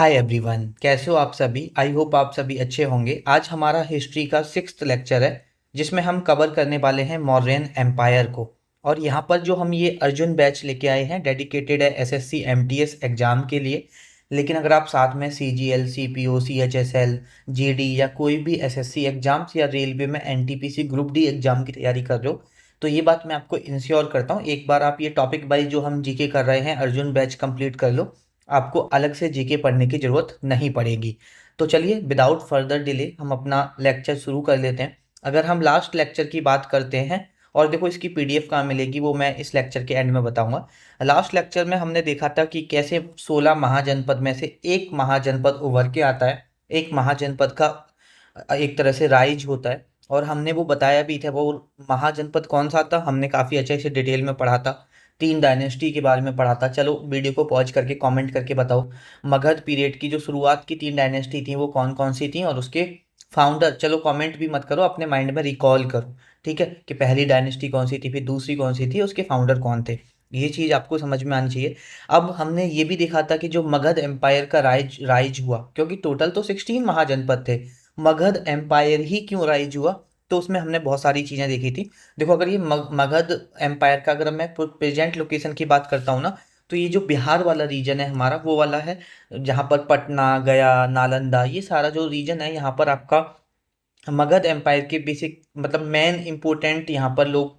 Hi everyone, कैसे हो आप सभी। आई होप आप सभी अच्छे होंगे। आज हमारा हिस्ट्री का 6th लेक्चर है जिसमें हम कवर करने वाले हैं मौर्यन एम्पायर को। और यहाँ पर जो हम ये अर्जुन बैच लेके आए हैं डेडिकेटेड है एसएससी एमटीएस एग्जाम के लिए। लेकिन अगर आप साथ में सीजीएल सीपीओ सीएचएसएल जीडी या कोई भी एसएससी एग्जाम्स या रेलवे में एनटीपीसी ग्रुप डी एग्जाम की तैयारी कर रहे हो तो ये बात मैं आपको इंश्योर करता हूँ, एक बार आप ये टॉपिक वाइज जो हम जीके कर रहे हैं अर्जुन बैच कंप्लीट कर लो, आपको अलग से जीके पढ़ने की ज़रूरत नहीं पड़ेगी। तो चलिए विदाउट फर्दर डिले हम अपना लेक्चर शुरू कर लेते हैं। अगर हम लास्ट लेक्चर की बात करते हैं, और देखो इसकी पीडीएफ कहाँ मिलेगी वो मैं इस लेक्चर के एंड में बताऊंगा। लास्ट लेक्चर में हमने देखा था कि कैसे 16 महाजनपद में से एक महाजनपद उभर के आता है। एक महाजनपद का एक तरह से राइज होता है, और हमने वो बताया भी था। वो महाजनपद कौन सा था हमने काफ़ी अच्छे से डिटेल में पढ़ा था। 3 डायनेस्टी के बारे में पढ़ा था। चलो वीडियो को पॉज करके कमेंट करके बताओ मगध पीरियड की जो शुरुआत की 3 डायनेस्टी थी वो कौन कौन सी थी और उसके फाउंडर। चलो कमेंट भी मत करो, अपने माइंड में रिकॉल करो, ठीक है, कि पहली डायनेस्टी कौन सी थी, फिर दूसरी कौन सी थी, उसके फाउंडर कौन थे। ये चीज़ आपको समझ में आनी चाहिए। अब हमने ये भी देखा था कि जो मगध एम्पायर का राइज राइज हुआ, क्योंकि टोटल तो 16 महाजनपद थे, मगध एम्पायर ही क्यों राइज हुआ, तो उसमें हमने बहुत सारी चीज़ें देखी थी। देखो अगर ये मगध एम्पायर का अगर मैं प्रेजेंट लोकेशन की बात करता हूँ ना, तो ये जो बिहार वाला रीजन है हमारा वो वाला है, जहाँ पर पटना गया नालंदा ये सारा जो रीजन है यहाँ पर आपका मगध एम्पायर के बेसिक मतलब मेन इम्पोर्टेंट यहाँ पर लोग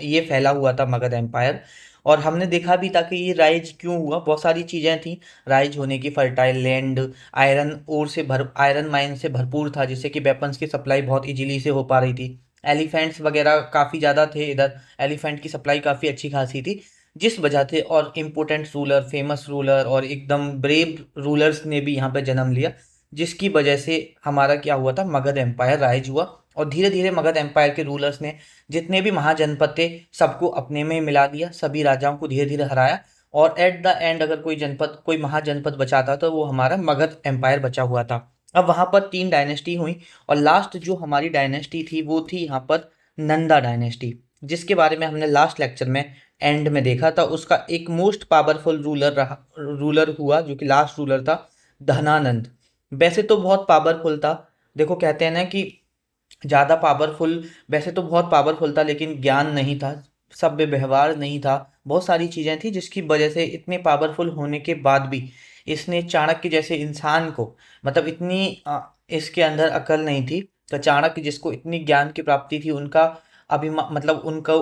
ये फैला हुआ था मगध एम्पायर। और हमने देखा भी था कि ये राइज क्यों हुआ, बहुत सारी चीज़ें थी राइज होने की। फर्टाइल लैंड, आयरन माइन से भरपूर था जिससे कि वेपन्स की सप्लाई बहुत इजीली से हो पा रही थी। एलिफेंट्स वगैरह काफ़ी ज़्यादा थे इधर, एलिफेंट की सप्लाई काफ़ी अच्छी खासी थी जिस वजह से। और इम्पोर्टेंट रूलर, फेमस रूलर और एकदम ब्रेव रूलर्स ने भी यहाँ पे जन्म लिया, जिसकी वजह से हमारा क्या हुआ था, मगध एम्पायर राइज हुआ। और धीरे धीरे मगध एम्पायर के रूलर्स ने जितने भी महाजनपद थे सबको अपने में मिला दिया, सभी राजाओं को धीरे धीरे हराया। और एट द एंड अगर कोई महाजनपद बचा था तो वो हमारा मगध एम्पायर बचा हुआ था। अब वहां पर 3 डायनेस्टी हुई, और लास्ट जो हमारी डायनेस्टी थी वो थी यहाँ पर नंदा डायनेस्टी, जिसके बारे में हमने लास्ट लेक्चर में एंड में देखा था। उसका एक मोस्ट पावरफुल रूलर हुआ जो कि लास्ट रूलर था, धनानंद। वैसे तो बहुत पावरफुल था, देखो कहते हैं ना कि ज़्यादा पावरफुल, वैसे तो बहुत पावरफुल था लेकिन ज्ञान नहीं था, सभ्य व्यवहार नहीं था, बहुत सारी चीज़ें थी जिसकी वजह से इतने पावरफुल होने के बाद भी इसने चाणक्य जैसे इंसान को, मतलब इतनी इसके अंदर अकल नहीं थी। तो चाणक्य जिसको इतनी ज्ञान की प्राप्ति थी उनका मतलब उनका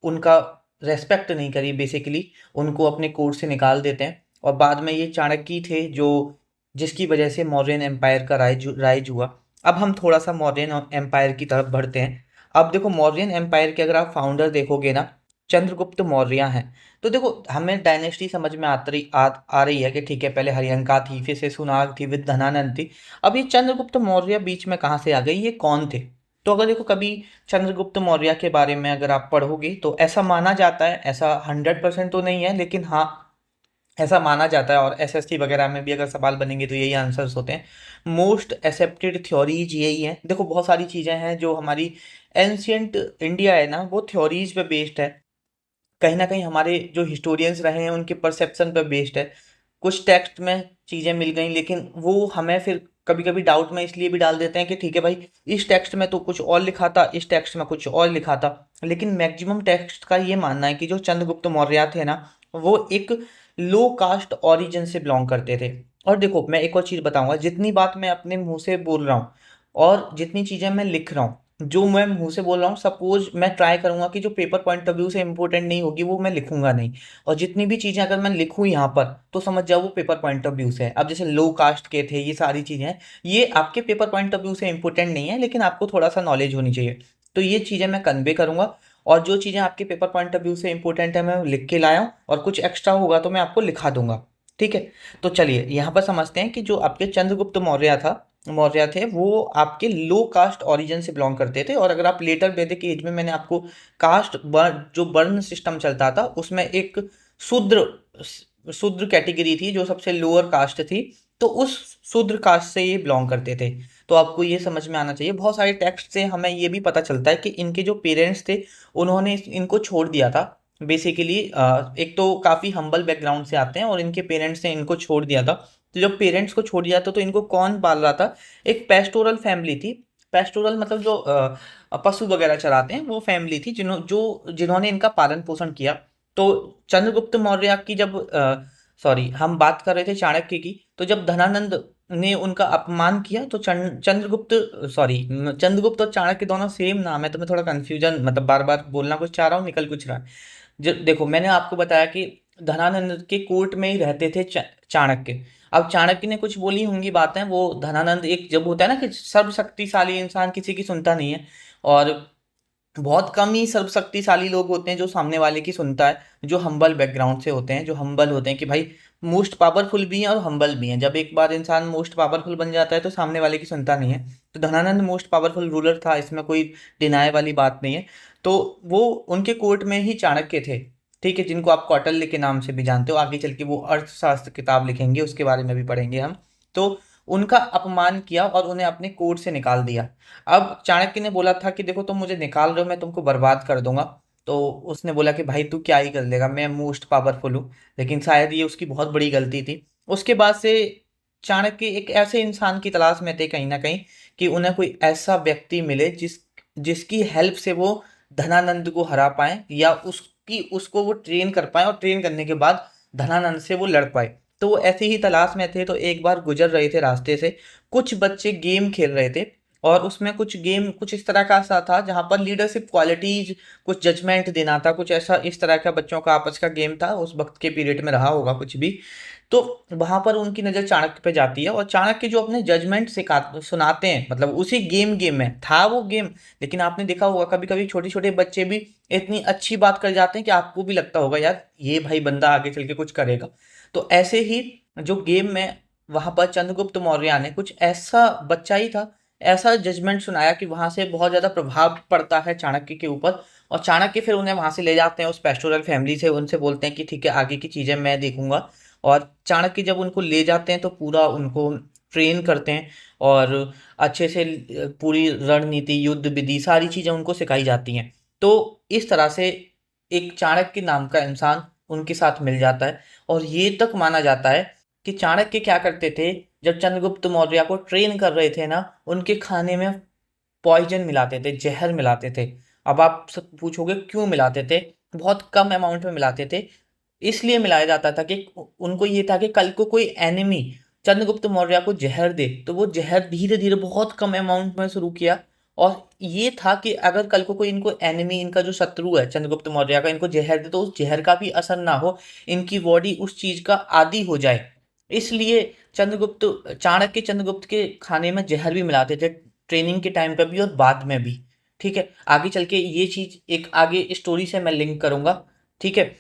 उनका रेस्पेक्ट नहीं करी बेसिकली, उनको अपने कोर्ट से निकाल देते हैं। और बाद में ये चाणक्य थे जो जिसकी वजह से मौर्यन एम्पायर का राइज हुआ। अब हम थोड़ा सा मौर्यन एम्पायर की तरफ बढ़ते हैं। अब देखो मौर्यन एम्पायर के अगर आप फाउंडर देखोगे ना, चंद्रगुप्त मौर्य हैं। तो देखो हमें डायनेस्टी समझ में आ रही है कि ठीक है, पहले हरियंका थी, फिर से सुनाग थी, विद धनानंद थी। अब ये चंद्रगुप्त मौर्य बीच में कहाँ से आ गई, ये कौन थे। तो अगर देखो कभी चंद्रगुप्त मौर्य के बारे में अगर आप पढ़ोगे तो ऐसा माना जाता है, ऐसा 100% तो नहीं है लेकिन हाँ ऐसा माना जाता है, और एसएसटी वगैरह में भी अगर सवाल बनेंगे तो यही आंसर्स होते हैं। मोस्ट एक्सेप्टेड थ्योरीज यही हैं। देखो बहुत सारी चीज़ें हैं जो हमारी एंशियंट इंडिया है ना वो थ्योरीज पे बेस्ड है, कहीं ना कहीं हमारे जो हिस्टोरियंस रहे हैं उनके परसेप्शन पे बेस्ड है। कुछ टेक्स्ट में चीज़ें मिल गई लेकिन वो हमें फिर कभी कभी डाउट में इसलिए भी डाल देते हैं कि ठीक है भाई, इस टेक्स्ट में तो कुछ और लिखा था, इस टेक्स्ट में कुछ और लिखा था। लेकिन मैक्सिमम टेक्स्ट का ये मानना है कि जो चंद्रगुप्त मौर्य थे ना वो एक लो कास्ट ओरिजिन से बिलोंग करते थे। और देखो मैं एक और चीज़ बताऊंगा, जितनी बात मैं अपने मुंह से बोल रहा हूँ और जितनी चीज़ें मैं लिख रहा हूँ, जो मैं मुंह से बोल रहा हूँ सपोज मैं ट्राई करूंगा कि जो पेपर पॉइंट ऑफ व्यू से इंपॉर्टेंट नहीं होगी वो मैं लिखूंगा नहीं। और जितनी भी चीज़ें अगर मैं लिखूँ यहाँ पर तो समझ जाओ वो पेपर पॉइंट ऑफ व्यू से है। अब जैसे लो कास्ट के थे, ये सारी चीज़ें हैं, ये आपके पेपर पॉइंट ऑफ व्यू से इंपॉर्टेंट नहीं है लेकिन आपको थोड़ा सा नॉलेज होनी चाहिए। तो ये चीज़ें मैं कन्वे करूंगा, और जो चीज़ें आपके पेपर पॉइंट ऑफ व्यू से इंपॉर्टेंट है मैं लिख के लाया हूँ, और कुछ एक्स्ट्रा होगा तो मैं आपको लिखा दूंगा, ठीक है। तो चलिए यहाँ पर समझते हैं कि जो आपके चंद्रगुप्त मौर्य थे वो आपके लो कास्ट ओरिजिन से बिलोंग करते थे। और अगर आप लेटर वैदिक एज में, मैंने आपको कास्ट जो वर्ण सिस्टम चलता था उसमें एक शूद्र शूद्र कैटेगरी थी जो सबसे लोअर कास्ट थी, तो उस शूद्र कास्ट से ये बिलोंग करते थे। तो आपको ये समझ में आना चाहिए। बहुत सारे टेक्स्ट से हमें ये भी पता चलता है कि इनके जो पेरेंट्स थे उन्होंने इनको छोड़ दिया था बेसिकली। एक तो काफ़ी हम्बल बैकग्राउंड से आते हैं और इनके पेरेंट्स ने इनको छोड़ दिया था, तो जब पेरेंट्स को छोड़ दिया तो इनको कौन पाल रहा था? एक पेस्टोरल फैमिली थी। पेस्टोरल मतलब जो पशु वगैरह चराते हैं वो फैमिली थी जिन्होंने इनका पालन पोषण किया। तो चंद्रगुप्त मौर्य की जब सॉरी हम बात कर रहे थे चाणक्य की, तो जब धनानंद ने उनका अपमान किया तो चंद्रगुप्त और चाणक्य दोनों सेम नाम है, तो मैं थोड़ा कंफ्यूजन मतलब बार बार बोलना कुछ चाह रहा हूँ, निकल कुछ रहा है। देखो मैंने आपको बताया कि धनानंद के कोर्ट में ही रहते थे चाणक्य। अब चाणक्य ने कुछ बोली होंगी बातें, वो धनानंद एक जब होता है ना कि सर्वशक्तिशाली इंसान किसी की सुनता नहीं है, और बहुत कम ही सर्वशक्तिशाली लोग होते हैं जो सामने वाले की सुनता है, जो हम्बल बैकग्राउंड से होते हैं, जो हम्बल होते हैं कि भाई मोस्ट पावरफुल भी हैं और हम्बल भी हैं। जब एक बार इंसान मोस्ट पावरफुल बन जाता है तो सामने वाले की सुनता नहीं है। तो धनानंद मोस्ट पावरफुल रूलर था, इसमें कोई डिनाई वाली बात नहीं है। तो वो उनके कोर्ट में ही चाणक्य थे, ठीक है, जिनको आप कौटिल्य के नाम से भी जानते हो। आगे चल के वो अर्थशास्त्र किताब लिखेंगे, उसके बारे में भी पढ़ेंगे हम। तो उनका अपमान किया और उन्हें अपने कोर्ट से निकाल दिया। अब चाणक्य ने बोला था कि देखो तुम मुझे निकाल रहे हो, मैं तुमको बर्बाद कर दूंगा। तो उसने बोला कि भाई तू क्या ही कर लेगा, मैं मोस्ट पावरफुल हूँ। लेकिन शायद ये उसकी बहुत बड़ी गलती थी। उसके बाद से चाणक्य एक ऐसे इंसान की तलाश में थे कहीं ना कहीं, कि उन्हें कोई ऐसा व्यक्ति मिले जिसकी हेल्प से वो धनानंद को हरा पाए, या उसको वो ट्रेन कर पाए, और ट्रेन करने के बाद धनानंद से वो लड़ पाए। तो वो ऐसे ही तलाश में थे। तो एक बार गुजर रहे थे रास्ते से, कुछ बच्चे गेम खेल रहे थे, और उसमें कुछ गेम कुछ इस तरह का सा था जहां पर लीडरशिप क्वालिटीज, कुछ जजमेंट देना था, कुछ ऐसा इस तरह का बच्चों का आपस का गेम था, उस वक्त के पीरियड में रहा होगा कुछ भी। तो वहां पर उनकी नज़र चाणक्य पे जाती है, और चाणक्य जो अपने जजमेंट सुनाते हैं, मतलब उसी गेम में था वो गेम। लेकिन आपने देखा होगा कभी कभी छोटे छोटे बच्चे भी इतनी अच्छी बात कर जाते हैं कि आपको भी लगता होगा यार ये भाई बंदा आगे चल के कुछ करेगा। तो ऐसे ही जो गेम में वहां पर चंद्रगुप्त मौर्य ने कुछ ऐसा बच्चा ही था, ऐसा जजमेंट सुनाया कि वहां से बहुत ज्यादा प्रभाव पड़ता है चाणक्य के ऊपर। और चाणक्य फिर उन्हें वहां से ले जाते हैं उस पेस्टोरल फैमिली से, उनसे बोलते हैं कि ठीक है आगे की चीजें मैं देखूंगा। और चाणक्य जब उनको ले जाते हैं तो पूरा उनको ट्रेन करते हैं, और अच्छे से पूरी रणनीति, युद्ध विधि, सारी चीजें उनको सिखाई जाती हैं। तो इस तरह से एक चाणक्य नाम का इंसान उनके साथ मिल जाता है। और ये तक माना जाता है कि चाणक्य क्या करते थे, जब चंद्रगुप्त मौर्य को ट्रेन कर रहे थे ना, उनके खाने में पॉइजन मिलाते थे, जहर मिलाते थे। अब आप सब पूछोगे क्यों मिलाते थे? बहुत कम अमाउंट में मिलाते थे। इसलिए मिलाया जाता था कि उनको ये था कि कल को कोई एनिमी चंद्रगुप्त मौर्य को जहर दे, तो वो जहर धीरे धीरे बहुत कम अमाउंट में शुरू किया। और ये था कि अगर कल को कोई इनको एनिमी, इनका जो शत्रु है चंद्रगुप्त मौर्य का, इनको जहर दे तो उस जहर का भी असर ना हो, इनकी बॉडी उस चीज का आदी हो जाए। इसलिए चाणक्य चंद्रगुप्त के खाने में जहर भी मिलाते थे, ट्रेनिंग के टाइम पे भी और बाद में भी। ठीक है, आगे चल के ये चीज एक आगे स्टोरी से मैं लिंक करूंगा। ठीक है,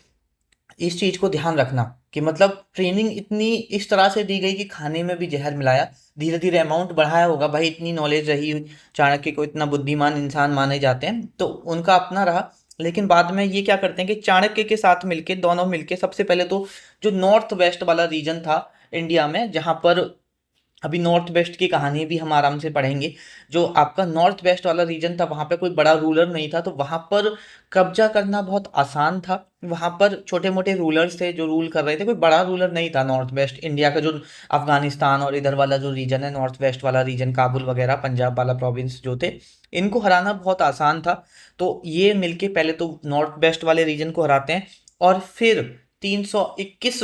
इस चीज को ध्यान रखना कि मतलब ट्रेनिंग इतनी इस तरह से दी गई कि खाने में भी जहर मिलाया, धीरे धीरे अमाउंट बढ़ाया होगा, भाई इतनी नॉलेज रही, चाणक्य को इतना बुद्धिमान इंसान माने जाते हैं तो उनका अपना रहा। लेकिन बाद में ये क्या करते हैं कि चाणक्य के साथ मिलके, दोनों मिलके, सबसे पहले तो जो नॉर्थ वेस्ट वाला रीजन था इंडिया में, जहां पर अभी नॉर्थ वेस्ट की कहानी भी हम आराम से पढ़ेंगे। जो आपका नॉर्थ वेस्ट वाला रीजन था वहां पे कोई बड़ा रूलर नहीं था, तो वहां पर कब्जा करना बहुत आसान था। वहां पर छोटे मोटे रूलर्स थे जो रूल कर रहे थे, कोई बड़ा रूलर नहीं था। नॉर्थ वेस्ट इंडिया का जो अफगानिस्तान और इधर वाला जो रीजन है, नॉर्थ वेस्ट वाला रीजन, काबुल वगैरह, पंजाब वाला प्रोविंस जो थे, इनको हराना बहुत आसान था। तो ये मिलके पहले तो नॉर्थ वेस्ट वाले रीजन को हराते हैं, और फिर 321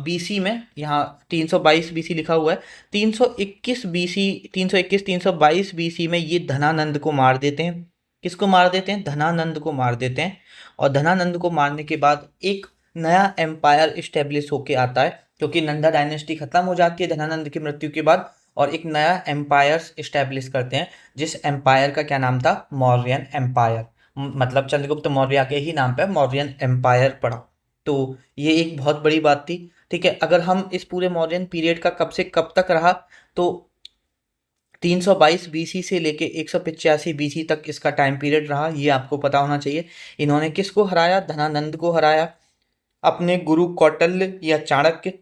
बीसी में, यहाँ 322 बीसी लिखा हुआ है, 321 बीसी, 321 322 बीसी में ये धनानंद को मार देते हैं। किसको मार देते हैं? धनानंद को मार देते हैं। और धनानंद को मारने के बाद एक नया एम्पायर इस्टेब्लिश होके आता है, क्योंकि नंदा डायनेस्टी खत्म हो जाती है धनानंद की मृत्यु के बाद, और एक नया एम्पायर इस्टेब्लिश करते हैं, जिस एम्पायर का क्या नाम था? मौर्यन एम्पायर। मतलब चंद्रगुप्त मौर्य के ही नाम पे मौर्यन एम्पायर पड़ा। तो ये एक बहुत बड़ी बात थी। ठीक है, अगर हम इस पूरे मौर्यन पीरियड का कब से कब तक रहा, तो 322 बीसी से लेके 185 बीसी तक इसका टाइम पीरियड रहा, ये आपको पता होना चाहिए। इन्होंने किसको हराया? धनानंद को हराया, अपने गुरु कौटिल्य या चाणक्य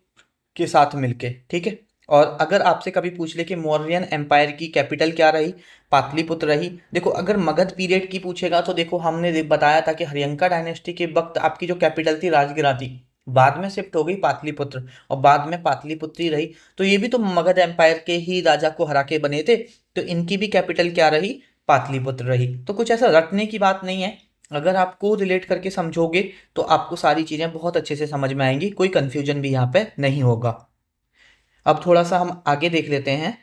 के साथ मिलके। ठीक है, और अगर आपसे कभी पूछ ले कि मौर्यन एम्पायर की कैपिटल क्या रही? पाटलिपुत्र रही। देखो अगर मगध पीरियड की पूछेगा तो देखो हमने बताया था कि हरियंका डायनेस्टी के वक्त आपकी जो कैपिटल थी राजगिरा थी। बाद में शिफ्ट हो गई पाटलिपुत्र और बाद में पाटलिपुत्री रही। तो ये भी तो मगध एम्पायर के ही राजा को हरा के बने थे, तो इनकी भी कैपिटल क्या रही, पाटलिपुत्र रही। तो कुछ ऐसा रटने की बात नहीं है, अगर आपको रिलेट करके समझोगे तो आपको सारी चीज़ें बहुत अच्छे से समझ में आएंगी, कोई कंफ्यूजन भी यहाँ पे नहीं होगा। अब थोड़ा सा हम आगे देख लेते हैं।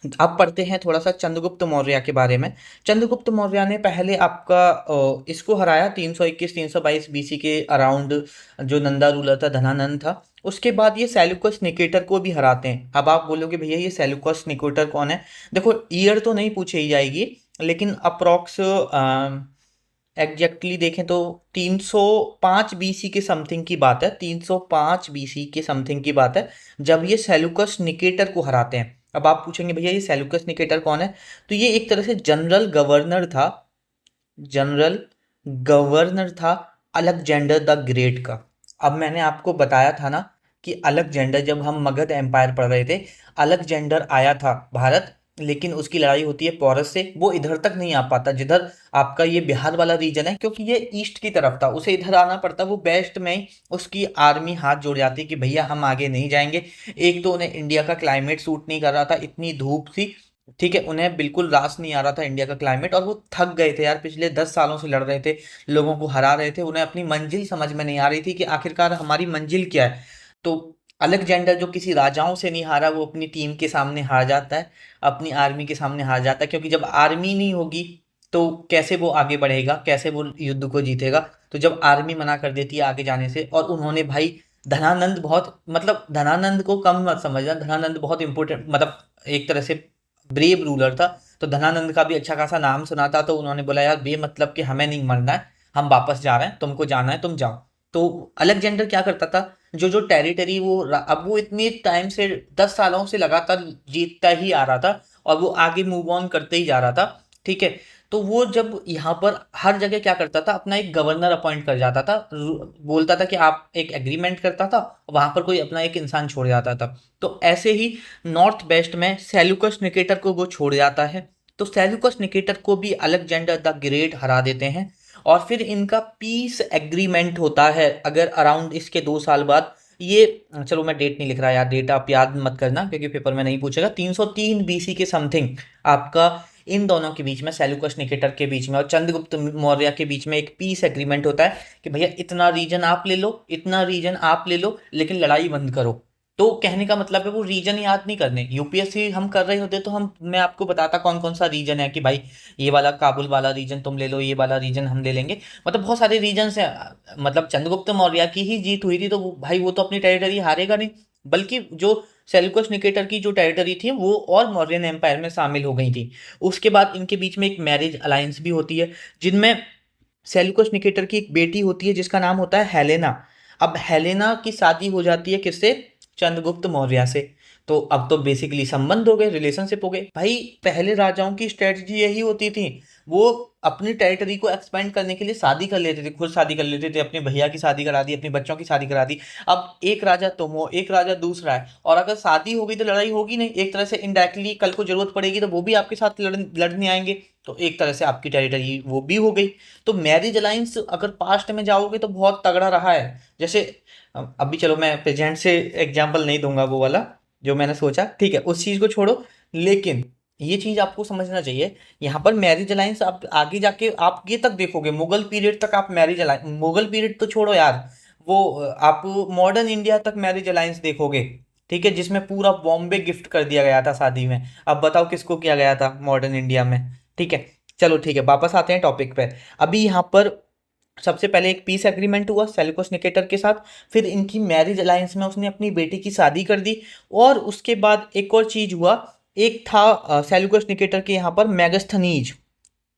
अब पढ़ते हैं थोड़ा सा चंद्रगुप्त मौर्य के बारे में। चंद्रगुप्त मौर्य ने पहले आपका इसको हराया 321 322 बीसी के अराउंड, जो नंदा रूलर था धनानंद था। उसके बाद ये सेल्यूकस निकेटर को भी हराते हैं। अब आप बोलोगे भैया ये सेल्यूकस निकेटर कौन है? देखो ईयर तो नहीं पूछी ही जाएगी, लेकिन अप्रॉक्स एग्जैक्टली देखें तो 305 बीसी के समथिंग की बात है, 305 बीसी के समथिंग की बात है, जब ये सेल्यूकस निकेटर को हराते हैं। अब आप पूछेंगे भैया ये सेल्यूकस निकेटर कौन है? तो ये एक तरह से जनरल गवर्नर था, जनरल गवर्नर था अलेक्जेंडर द ग्रेट का। अब मैंने आपको बताया था ना कि अलेक्जेंडर, जब हम मगध एम्पायर पढ़ रहे थे, अलेक्जेंडर आया था भारत, लेकिन उसकी लड़ाई होती है पोरस से, वो इधर तक नहीं आ पाता जिधर आपका ये बिहार वाला रीजन है, क्योंकि ये ईस्ट की तरफ था, उसे इधर आना पड़ता। वो वेस्ट में ही उसकी आर्मी हाथ जोड़ जाती कि भैया हम आगे नहीं जाएंगे। एक तो उन्हें इंडिया का क्लाइमेट सूट नहीं कर रहा था, इतनी धूप थी, ठीक है, उन्हें बिल्कुल रास नहीं आ रहा था इंडिया का क्लाइमेट, और वो थक गए थे यार, पिछले 10 सालों से लड़ रहे थे, लोगों को हरा रहे थे, उन्हें अपनी मंजिल समझ में नहीं आ रही थी कि आखिरकार हमारी मंजिल क्या है। तो अलेक्जेंडर जो किसी राजाओं से नहीं हारा, वो अपनी टीम के सामने हार जाता है, अपनी आर्मी के सामने हार जाता है, क्योंकि जब आर्मी नहीं होगी तो कैसे वो आगे बढ़ेगा, कैसे वो युद्ध को जीतेगा। तो जब आर्मी मना कर देती है आगे जाने से, और उन्होंने भाई धनानंद बहुत, मतलब धनानंद को कम मत समझना, धनानंद बहुत इंपॉर्टेंट, मतलब एक तरह से ब्रेव रूलर था। तो धनानंद का भी अच्छा खासा नाम सुना था, तो उन्होंने बोला यार बे मतलब कि हमें नहीं मरना है, हम वापस जा रहे हैं, तुमको जाना है तुम जाओ। तो अलेक्जेंडर क्या करता था, जो जो टेरिटरी वो अब वो इतने टाइम से 10 सालों से लगातार जीतता ही आ रहा था, और वो आगे मूव ऑन करते ही जा रहा था, ठीक है। तो वो जब यहाँ पर हर जगह क्या करता था, अपना एक गवर्नर अपॉइंट कर जाता था, बोलता था कि आप एक एग्रीमेंट करता था, वहां पर कोई अपना एक इंसान छोड़ जाता था। तो ऐसे ही नॉर्थ वेस्ट में सेल्यूकस निकेटर को वो छोड़ जाता है, तो सेल्यूकस निकेटर को भी अलेक्जेंडर द ग्रेट हरा देते हैं, और फिर इनका पीस एग्रीमेंट होता है, अगर अराउंड इसके 2 साल बाद ये, चलो मैं डेट नहीं लिख रहा यार, डेट आप याद मत करना क्योंकि पेपर में नहीं पूछेगा, 303 बीसी के समथिंग आपका इन दोनों के बीच में, सेल्यूकस निकेटर के बीच में और चंद्रगुप्त मौर्य के बीच में एक पीस एग्रीमेंट होता है कि भैया इतना रीजन आप ले लो, इतना रीजन आप ले लो, लेकिन लड़ाई बंद करो। तो कहने का मतलब है वो रीजन याद नहीं करने, यूपीएससी हम कर रहे होते तो हम, मैं आपको बताता कौन कौन सा रीजन है कि भाई ये वाला काबुल वाला रीजन तुम ले लो, ये वाला रीजन हम ले लेंगे, मतलब बहुत सारे रीजन हैं। मतलब चंद्रगुप्त मौर्य की ही जीत हुई थी, तो भाई वो तो अपनी टेरिटरी हारेगा नहीं, बल्कि जो सेल्यूकस निकेटर की जो टेरिटरी थी वो और मौर्यन एम्पायर में शामिल हो गई थी। उसके बाद इनके बीच में एक मैरिज अलायंस भी होती है, जिनमें सेल्यूकस निकेटर की एक बेटी होती है जिसका नाम होता है हेलेना। अब हेलेना की शादी हो जाती है किससे? चंद्रगुप्त मौर्य से। तो अब तो बेसिकली संबंध हो गए, रिलेशनशिप हो गए। भाई पहले राजाओं की स्ट्रेटजी यही होती थी, वो अपनी टेरिटरी को एक्सपेंड करने के लिए शादी कर लेते थे, खुद शादी कर लेते थे, अपने भैया की शादी करा दी, अपने बच्चों की शादी करा दी। अब एक राजा तुम हो, एक राजा दूसरा है, और अगर शादी होगी तो लड़ाई होगी नहीं, एक तरह से इनडायरेक्टली कल को जरूरत पड़ेगी तो वो भी आपके साथ लड़ने आएंगे, तो एक तरह से आपकी टेरिटरी वो भी हो गई। तो मैरिज अलायंस अगर पास्ट में जाओगे तो बहुत तगड़ा रहा है। जैसे अभी चलो मैं प्रेजेंट से एग्जाम्पल नहीं दूंगा वो वाला जो मैंने सोचा, ठीक है, उस चीज को छोड़ो, लेकिन ये चीज आपको समझना चाहिए, यहाँ पर मैरिज अलायंस आप आगे जाके आप ये तक देखोगे, मुगल पीरियड तक आप मैरिज अलायंस, मुगल पीरियड तो छोड़ो यार, वो आप मॉडर्न इंडिया तक मैरिज अलायंस देखोगे, ठीक है, जिसमें पूरा बॉम्बे गिफ्ट कर दिया गया था शादी में। अब बताओ किसको किया गया था मॉडर्न इंडिया में, ठीक है। चलो ठीक है, वापस आते हैं टॉपिक पे। अभी यहाँ पर सबसे पहले एक पीस एग्रीमेंट हुआ सेल्यूकस निकेटर के साथ, फिर इनकी मैरिज अलायंस में उसने अपनी बेटी की शादी कर दी, और उसके बाद एक और चीज हुआ, एक था सेल्यूकस निकेटर के यहाँ पर मैगस्थनीज,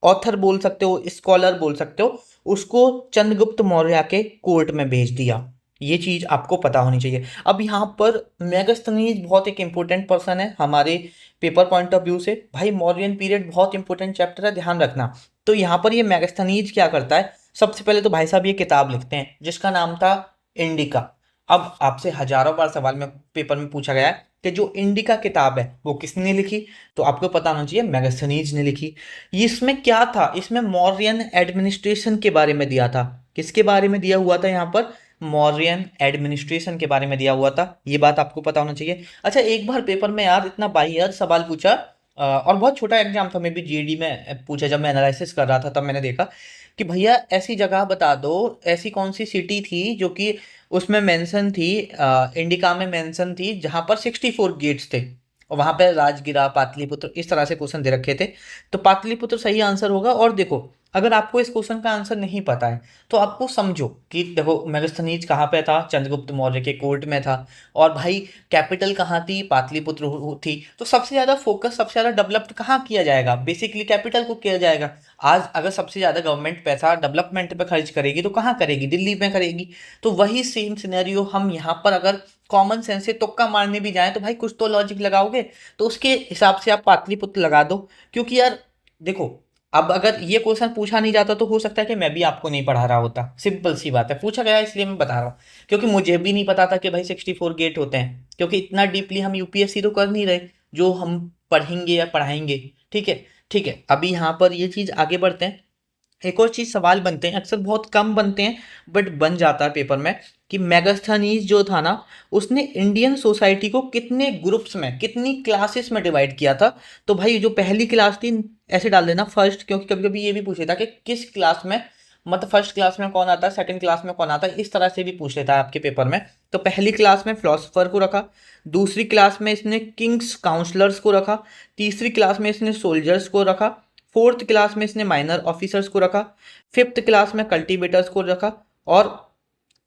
ऑथर बोल सकते हो, स्कॉलर बोल सकते हो, उसको चंद्रगुप्त मौर्य के कोर्ट में भेज दिया। ये चीज आपको पता होनी चाहिए। अब यहाँ पर मैगस्थनीज बहुत एक इंपॉर्टेंट पर्सन है हमारे पेपर पॉइंट ऑफ व्यू से, भाई मौर्यन पीरियड बहुत इंपॉर्टेंट चैप्टर है, ध्यान रखना। तो यहाँ पर ये मैगस्थनीज क्या करता है, सबसे पहले तो भाई साहब ये किताब लिखते हैं जिसका नाम था इंडिका। अब आपसे हजारों बार सवाल में पेपर में पूछा गया है कि जो इंडिका किताब है वो किसने लिखी, तो आपको पता होना चाहिए मैगस्थनीज ने लिखी। ये इसमें क्या था, इसमें मौर्यन एडमिनिस्ट्रेशन के बारे में दिया था, किसके बारे में दिया हुआ था यहाँ पर, मौर्यन एडमिनिस्ट्रेशन के बारे में दिया हुआ था, ये बात आपको पता होना चाहिए। अच्छा, एक बार पेपर में यार इतना बाहियात सवाल पूछा, और बहुत छोटा एग्जाम था, मे बी जीडी में पूछा, जब मैं एनालिसिस कर रहा था तब मैंने देखा कि भैया ऐसी जगह बता दो, ऐसी कौन सी सिटी थी जो कि उसमें मेंशन थी, इंडिका में मेंशन थी, जहां पर 64 गेट्स थे, और वहां पे राजगिरा, पाटलिपुत्र, इस तरह से क्वेश्चन दे रखे थे। तो पाटलिपुत्र सही आंसर होगा। और देखो, अगर आपको इस क्वेश्चन का आंसर नहीं पता है तो आपको समझो कि देखो मेगास्थनीज कहाँ पे था, चंद्रगुप्त मौर्य के कोर्ट में था, और भाई कैपिटल कहाँ थी, पाटलिपुत्र थी। तो सबसे ज्यादा फोकस, सबसे ज्यादा डेवलप्ड कहाँ किया जाएगा, बेसिकली कैपिटल को किया जाएगा। आज अगर सबसे ज्यादा गवर्नमेंट पैसा डेवलपमेंट पे खर्च करेगी तो कहाँ करेगी, दिल्ली में करेगी। तो वही सेम सिनेरियो हम यहाँ पर अगर कॉमन सेंस से तुक्का मारने भी जाएं तो भाई कुछ तो लॉजिक लगाओगे, तो उसके हिसाब से आप पाटलिपुत्र लगा दो। क्योंकि यार देखो, अब अगर ये क्वेश्चन पूछा नहीं जाता तो हो सकता है कि मैं भी आपको नहीं पढ़ा रहा होता, सिंपल सी बात है। पूछा गया इसलिए मैं बता रहा हूँ, क्योंकि मुझे भी नहीं पता था कि भाई 64 गेट होते हैं, क्योंकि इतना डीपली हम यूपीएससी तो कर नहीं रहे जो हम पढ़ेंगे या पढ़ाएंगे। ठीक है, ठीक है, अभी यहाँ पर ये चीज़ आगे बढ़ते हैं। एक और चीज सवाल बनते हैं, अक्सर बहुत कम बनते हैं बट बन जाता है पेपर में, कि मेगास्थनीज जो था ना, उसने इंडियन सोसाइटी को कितने ग्रुप्स में, कितनी क्लासेस में डिवाइड किया था। तो भाई जो पहली क्लास थी, ऐसे डाल देना फर्स्ट, क्योंकि कभी कभी ये भी पूछ लेता कि किस क्लास में, मतलब फर्स्ट क्लास में कौन आता है, सेकंड क्लास में कौन आता है, इस तरह से भी पूछ लेता है आपके पेपर में। तो पहली क्लास में फिलोसफर को रखा, दूसरी क्लास में इसने किंग्स काउंसलर्स को रखा, तीसरी क्लास में इसने सोल्जर्स को रखा, फोर्थ क्लास में इसने माइनर ऑफिसर्स को रखा, फिफ्थ क्लास में कल्टीवेटर्स को रखा, और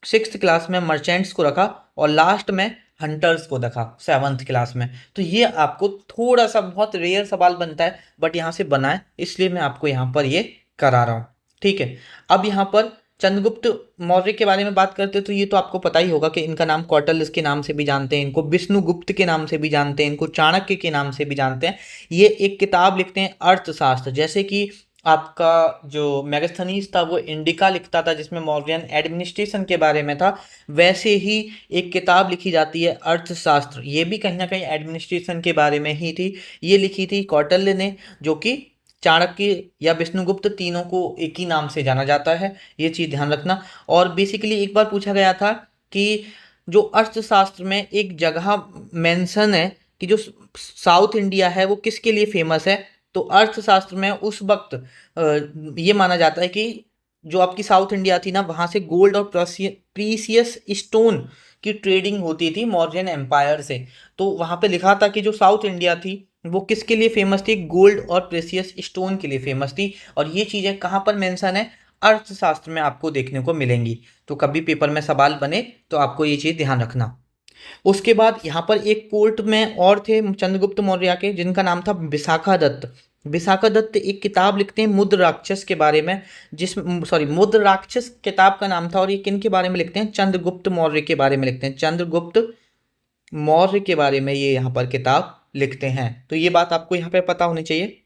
सिक्स्थ क्लास में मर्चेंट्स को रखा, और लास्ट में हंटर्स को रखा सेवन्थ क्लास में। तो ये आपको थोड़ा सा बहुत रेयर सवाल बनता है बट यहाँ से बना है, इसलिए मैं आपको यहाँ पर ये करा रहा हूँ। ठीक है, अब यहाँ पर चंद्रगुप्त मौर्य के बारे में बात करते हैं तो ये तो आपको पता ही होगा कि इनका नाम कौटिल्य के नाम से भी जानते हैं, इनको विष्णुगुप्त के नाम से भी जानते हैं, इनको चाणक्य के नाम से भी जानते हैं। ये एक किताब लिखते हैं अर्थशास्त्र, जैसे कि आपका जो मेगास्थनीज था वो इंडिका लिखता था जिसमें मौर्यन एडमिनिस्ट्रेशन के बारे में था, वैसे ही एक किताब लिखी जाती है अर्थशास्त्र, ये भी कहीं ना कहीं एडमिनिस्ट्रेशन के बारे में ही थी। ये लिखी थी कौटिल्य ने, जो कि चाणक्य या विष्णुगुप्त तीनों को एक ही नाम से जाना जाता है, ये चीज़ ध्यान रखना। और बेसिकली एक बार पूछा गया था कि जो अर्थशास्त्र में एक जगह मेंशन है कि जो साउथ इंडिया है वो किसके लिए फेमस है, तो अर्थशास्त्र में उस वक्त ये माना जाता है कि जो आपकी साउथ इंडिया थी ना, वहाँ से गोल्ड और प्रीसियस स्टोन की ट्रेडिंग होती थी मौर्यन एम्पायर से। तो वहाँ पे लिखा था कि जो साउथ इंडिया थी वो किसके लिए फेमस थी, गोल्ड और प्रेसियस स्टोन के लिए फेमस थी। और ये चीज़ें कहाँ पर मेंशन है, अर्थशास्त्र में आपको देखने को मिलेंगी। तो कभी पेपर में सवाल बने तो आपको ये चीज़ ध्यान रखना। उसके बाद यहाँ पर एक कोर्ट में और थे चंद्रगुप्त मौर्य के, जिनका नाम था विशाखादत्त। विशाखादत्त एक किताब लिखते हैं मुद्र राक्षस के बारे में, मुद्र राक्षस किताब का नाम था। और ये किन के बारे में लिखते हैं, चंद्रगुप्त मौर्य के बारे में लिखते हैं, चंद्रगुप्त मौर्य के बारे में ये यहाँ पर किताब लिखते हैं। तो ये बात आपको यहाँ पे पता होनी चाहिए।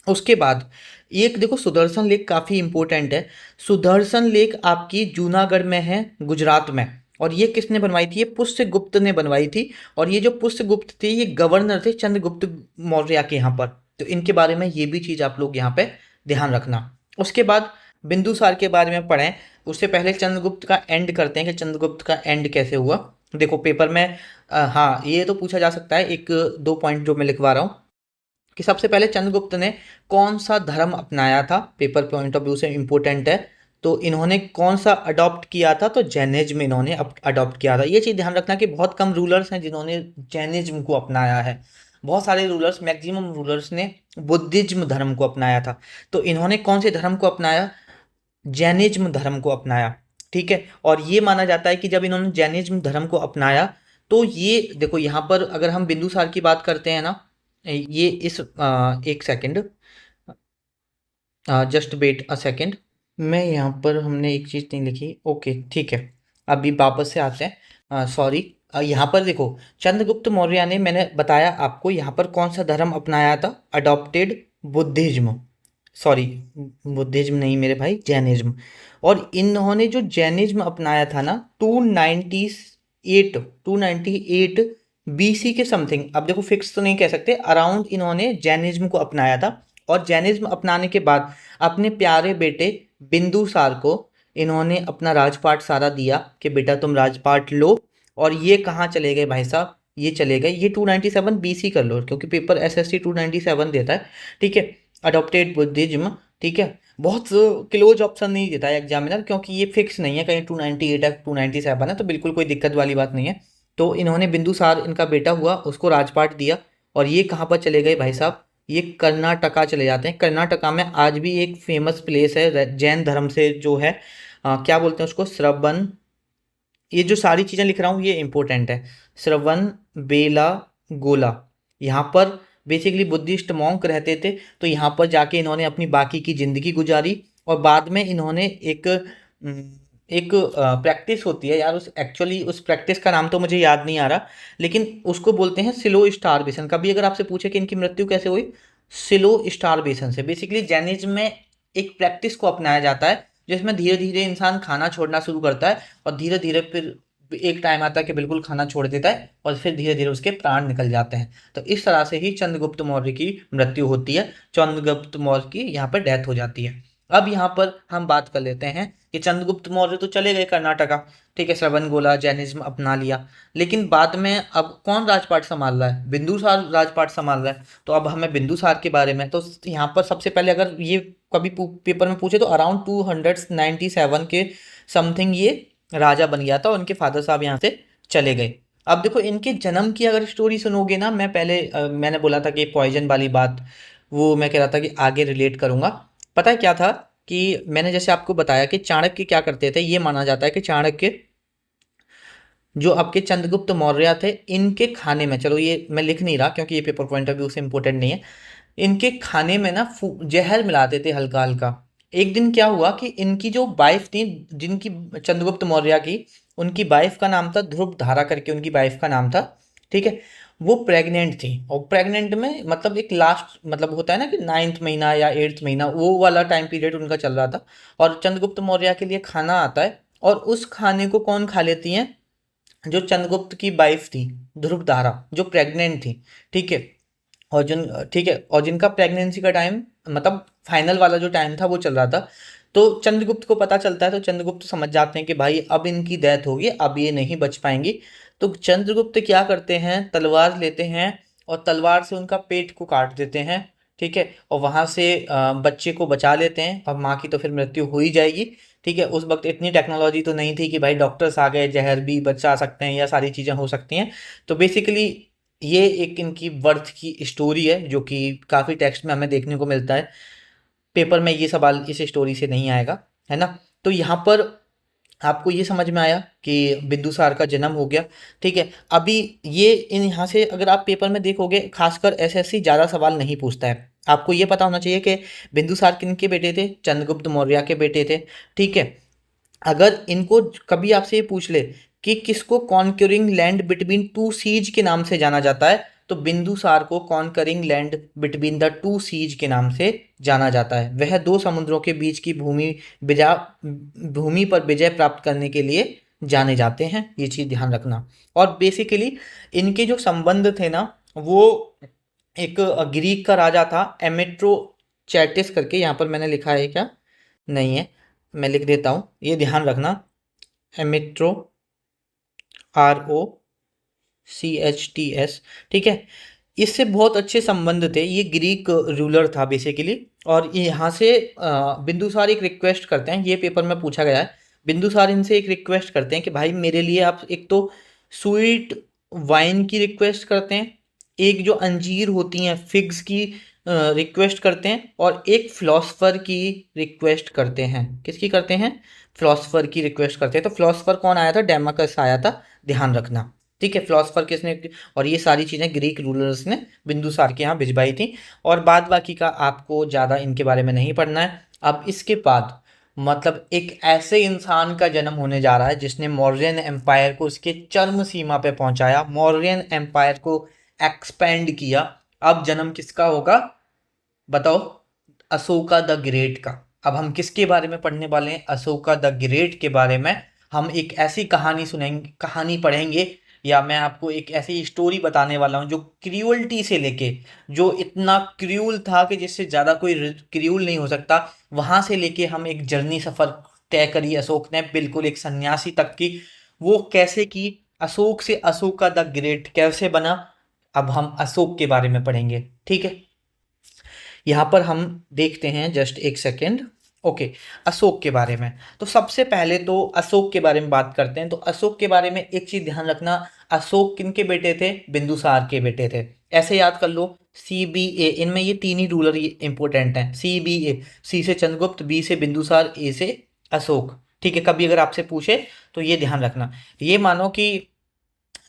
उसके बाद एक देखो, सुदर्शन लेक काफ़ी इंपॉर्टेंट है। सुदर्शन लेक आपकी जूनागढ़ में है, गुजरात में। और ये किसने बनवाई थी, ये पुष्यगुप्त ने बनवाई थी। और ये जो पुष्यगुप्त थे ये गवर्नर थे चंद्रगुप्त मौर्य के यहाँ पर। तो इनके बारे में ये भी चीज़ आप लोग यहाँ पे ध्यान रखना। उसके बाद बिंदुसार के बारे में पढ़ें, उससे पहले चंद्रगुप्त का एंड करते हैं कि चंद्रगुप्त का एंड कैसे हुआ। देखो पेपर में हाँ ये तो पूछा जा सकता है, एक दो पॉइंट जो मैं लिखवा रहा हूँ, कि सबसे पहले चंद्रगुप्त ने कौन सा धर्म अपनाया था, पेपर पॉइंट ऑफ व्यू से इम्पोर्टेंट है। तो इन्होंने कौन सा अडॉप्ट किया था, तो जैनिज्म इन्होंने अडॉप्ट किया था। ये चीज़ ध्यान रखना कि बहुत कम रूलर्स हैं जिन्होंने जैनिज्म को अपनाया है, बहुत सारे रूलर्स, मैक्सिमम रूलर्स ने बुद्धिज्म धर्म को अपनाया था। तो इन्होंने कौन से धर्म को अपनाया, जैनिज्म धर्म को अपनाया। ठीक है, और ये माना जाता है कि जब इन्होंने जैनिज्म धर्म को अपनाया तो ये देखो यहाँ पर अगर हम बिंदुसार की बात करते हैं ना, ये इस एक second, just wait a second, मैं यहाँ पर हमने एक चीज़ नहीं लिखी, ओके ठीक है, अभी वापस से आते हैं, सॉरी। यहाँ पर देखो चंद्रगुप्त मौर्य ने, मैंने बताया आपको यहाँ पर कौन सा धर्म अपनाया था, अडॉप्टेड बुद्धिज्म, सॉरी बुद्धिज्म नहीं मेरे भाई, जैनिज्म। और इन्होंने जो जैनिज्म अपनाया था ना 298 बीसी के समथिंग, अब देखो फिक्स तो नहीं कह सकते, अराउंड इन्होंने जैनिज्म को अपनाया था। और जैनिज्म अपनाने के बाद अपने प्यारे बेटे बिंदुसार को इन्होंने अपना राजपाट सारा दिया कि बेटा तुम राजपाट लो। और ये कहाँ चले गए भाई साहब, ये चले गए, ये 297 BC कर लो क्योंकि पेपर SSC 297 देता है, ठीक है, अडॉप्टेड बुद्धिज्म, ठीक है। बहुत क्लोज ऑप्शन नहीं देता है एग्जामिनर क्योंकि ये फिक्स नहीं है, कहीं 298 है 297 है, तो बिल्कुल कोई दिक्कत वाली बात नहीं है। तो इन्होंने बिंदुसार इनका बेटा हुआ, उसको राजपाट दिया। और ये कहाँ पर चले गए भाई साहब, ये कर्नाटका चले जाते हैं। कर्नाटका में आज भी एक फेमस प्लेस है जैन धर्म से जो है, क्या बोलते हैं उसको, श्रवण, ये जो सारी चीज़ें लिख रहा हूँ ये इंपॉर्टेंट है, श्रवण बेला गोला। यहाँ पर बेसिकली बुद्धिस्ट मॉन्क रहते थे, तो यहाँ पर जाके इन्होंने अपनी बाकी की ज़िंदगी गुजारी। और बाद में इन्होंने एक प्रैक्टिस होती है यार, उस एक्चुअली उस प्रैक्टिस का नाम तो मुझे याद नहीं आ रहा, लेकिन उसको बोलते हैं स्लो स्टारवेशन। कभी अगर आपसे पूछे कि इनकी मृत्यु कैसे हुई, स्लो स्टारवेशन से। बेसिकली जैनिज्म में एक प्रैक्टिस को अपनाया जाता है जिसमें धीरे धीरे इंसान खाना छोड़ना शुरू करता है और धीरे धीरे फिर एक टाइम आता है कि बिल्कुल खाना छोड़ देता है और फिर धीरे धीरे उसके प्राण निकल जाते हैं। तो इस तरह से ही चंद्रगुप्त मौर्य की मृत्यु होती है, चंद्रगुप्त मौर्य की यहाँ पर डेथ हो जाती है। अब यहाँ पर हम बात कर लेते हैं कि चंद्रगुप्त मौर्य तो चले गए कर्नाटका, ठीक है, श्रवणबेला जैनिज्म अपना लिया, लेकिन बाद में अब कौन राजपाट संभाल रहा है, बिंदुसार राजपाट संभाल रहा है। तो अब हमें बिंदुसार के बारे में, तो यहाँ पर सबसे पहले अगर ये कभी पेपर में पूछे तो अराउंड 297 के समथिंग ये राजा बन गया था, उनके फादर साहब यहाँ से चले गए। अब देखो इनके जन्म की अगर स्टोरी सुनोगे ना, मैं पहले मैंने बोला था कि पॉइजन वाली बात, वो मैं कह रहा था कि आगे रिलेट करूँगा। पता है क्या था कि मैंने जैसे आपको बताया कि चाणक्य क्या करते थे, ये माना जाता है कि चाणक्य जो आपके चंद्रगुप्त मौर्य थे, इनके खाने में, चलो ये मैं लिख नहीं रहा क्योंकि ये पेपर पॉइंट ऑफ व्यू से इंपॉर्टेंट नहीं है, इनके खाने में ना जहर मिलाते थे हल्का हल्का। एक दिन क्या हुआ कि इनकी जो वाइफ थी, जिनकी चंद्रगुप्त मौर्य की, उनकी वाइफ का नाम था ध्रुव धारा करके, उनकी वाइफ का नाम था, ठीक है। वो प्रेग्नेंट थी और प्रेग्नेंट में मतलब एक लास्ट मतलब होता है ना कि 9th महीना या 8th महीना, वो वाला टाइम पीरियड उनका चल रहा था। और चंद्रगुप्त मौर्य के लिए खाना आता है और उस खाने को कौन खा लेती हैं, जो चंद्रगुप्त की वाइफ थी ध्रुवधारा, जो प्रेग्नेंट थी, ठीक है। और जिन ठीक है, और जिनका प्रेगनेंसी का टाइम मतलब फाइनल वाला जो टाइम था वो चल रहा था। तो चंद्रगुप्त को पता चलता है, तो चंद्रगुप्त समझ जाते हैं कि भाई अब इनकी डेथ होगी, अब ये नहीं बच पाएंगी। तो चंद्रगुप्त क्या करते हैं, तलवार लेते हैं और तलवार से उनका पेट को काट देते हैं, ठीक है। और वहाँ से बच्चे को बचा लेते हैं, अब माँ की तो फिर मृत्यु हो ही जाएगी, ठीक है। उस वक्त इतनी टेक्नोलॉजी तो नहीं थी कि भाई डॉक्टर्स आ गए जहर भी बचा सकते हैं या सारी चीज़ें हो सकती हैं। तो बेसिकली ये एक इनकी बर्थ की स्टोरी है जो कि काफ़ी टेक्स्ट में हमें देखने को मिलता है। पेपर में ये सवाल इस स्टोरी से नहीं आएगा, है ना। तो यहाँ पर आपको ये समझ में आया कि बिंदुसार का जन्म हो गया, ठीक है। अभी ये इन यहाँ से अगर आप पेपर में देखोगे, खासकर एसएससी ज़्यादा सवाल नहीं पूछता है। आपको ये पता होना चाहिए कि बिंदुसार किनके बेटे थे, चंद्रगुप्त मौर्य के बेटे थे, ठीक है। अगर इनको कभी आपसे ये पूछ ले कि किसको conquering land between two seas के नाम से जाना जाता है, तो बिंदुसार को conquering land between the two seas के नाम से जाना जाता है। वह दो समुद्रों के बीच की भूमि पर विजय प्राप्त करने के लिए जाने जाते हैं, ये चीज़ ध्यान रखना। और बेसिकली इनके जो संबंध थे ना, वो एक ग्रीक का राजा था एमेट्रोचैटिस करके, यहाँ पर मैंने लिखा है क्या, नहीं है, मैं लिख देता हूँ, ये ध्यान रखना, एमेट्रो ROCHTS, ठीक है। इससे बहुत अच्छे संबंध थे, ये ग्रीक रूलर था बेसिकली। और यहाँ से बिंदुसार एक रिक्वेस्ट करते हैं, ये पेपर में पूछा गया है, बिंदुसार इनसे एक रिक्वेस्ट करते हैं कि भाई मेरे लिए आप एक तो स्वीट वाइन की रिक्वेस्ट करते हैं, एक जो अंजीर होती हैं फिग्स की रिक्वेस्ट करते हैं, और एक फिलोसफर की रिक्वेस्ट करते हैं। किसकी करते हैं, फिलोसफर की रिक्वेस्ट करते हैं। तो फिलोसफर कौन आया था, डेमाकस आया था, ध्यान रखना, ठीक है। फिलोसफर किसने, और ये सारी चीज़ें ग्रीक रूलर्स ने बिंदुसार के यहाँ भिजवाई थी। और बाद बाकी का आपको ज़्यादा इनके बारे में नहीं पढ़ना है। अब इसके बाद मतलब एक ऐसे इंसान का जन्म होने जा रहा है जिसने मौर्यन एम्पायर को उसके चरम सीमा पे पहुंचाया, मौर्यन एम्पायर को एक्सपेंड किया। अब जन्म किसका होगा बताओ, अशोका द ग्रेट का। अब हम किसके बारे में पढ़ने वाले हैं, अशोका द ग्रेट के बारे में। हम एक ऐसी कहानी सुनेंगे, कहानी पढ़ेंगे, या मैं आपको एक ऐसी स्टोरी बताने वाला हूँ जो क्रियोलिटी से लेके, जो इतना क्रियूल था कि जिससे ज़्यादा कोई क्रियूल नहीं हो सकता, वहाँ से लेके हम एक जर्नी सफ़र तय करी अशोक ने, बिल्कुल एक सन्यासी तक की। वो कैसे की, अशोक से अशोका द ग्रेट कैसे बना, अब हम अशोक के बारे में पढ़ेंगे। ठीक है, यहाँ पर हम देखते हैं, जस्ट एक सेकेंड। ओके, अशोक के बारे में तो सबसे पहले तो अशोक के बारे में बात करते हैं। तो अशोक के बारे में एक चीज ध्यान रखना, अशोक किनके बेटे थे, बिंदुसार के बेटे थे। ऐसे याद कर लो, CBA, इनमें ये तीन ही रूलर इंपॉर्टेंट हैं। CBA, सी से चंद्रगुप्त, बी से बिंदुसार, ए से अशोक। ठीक है, कभी अगर आपसे पूछे तो ये ध्यान रखना। ये मानो कि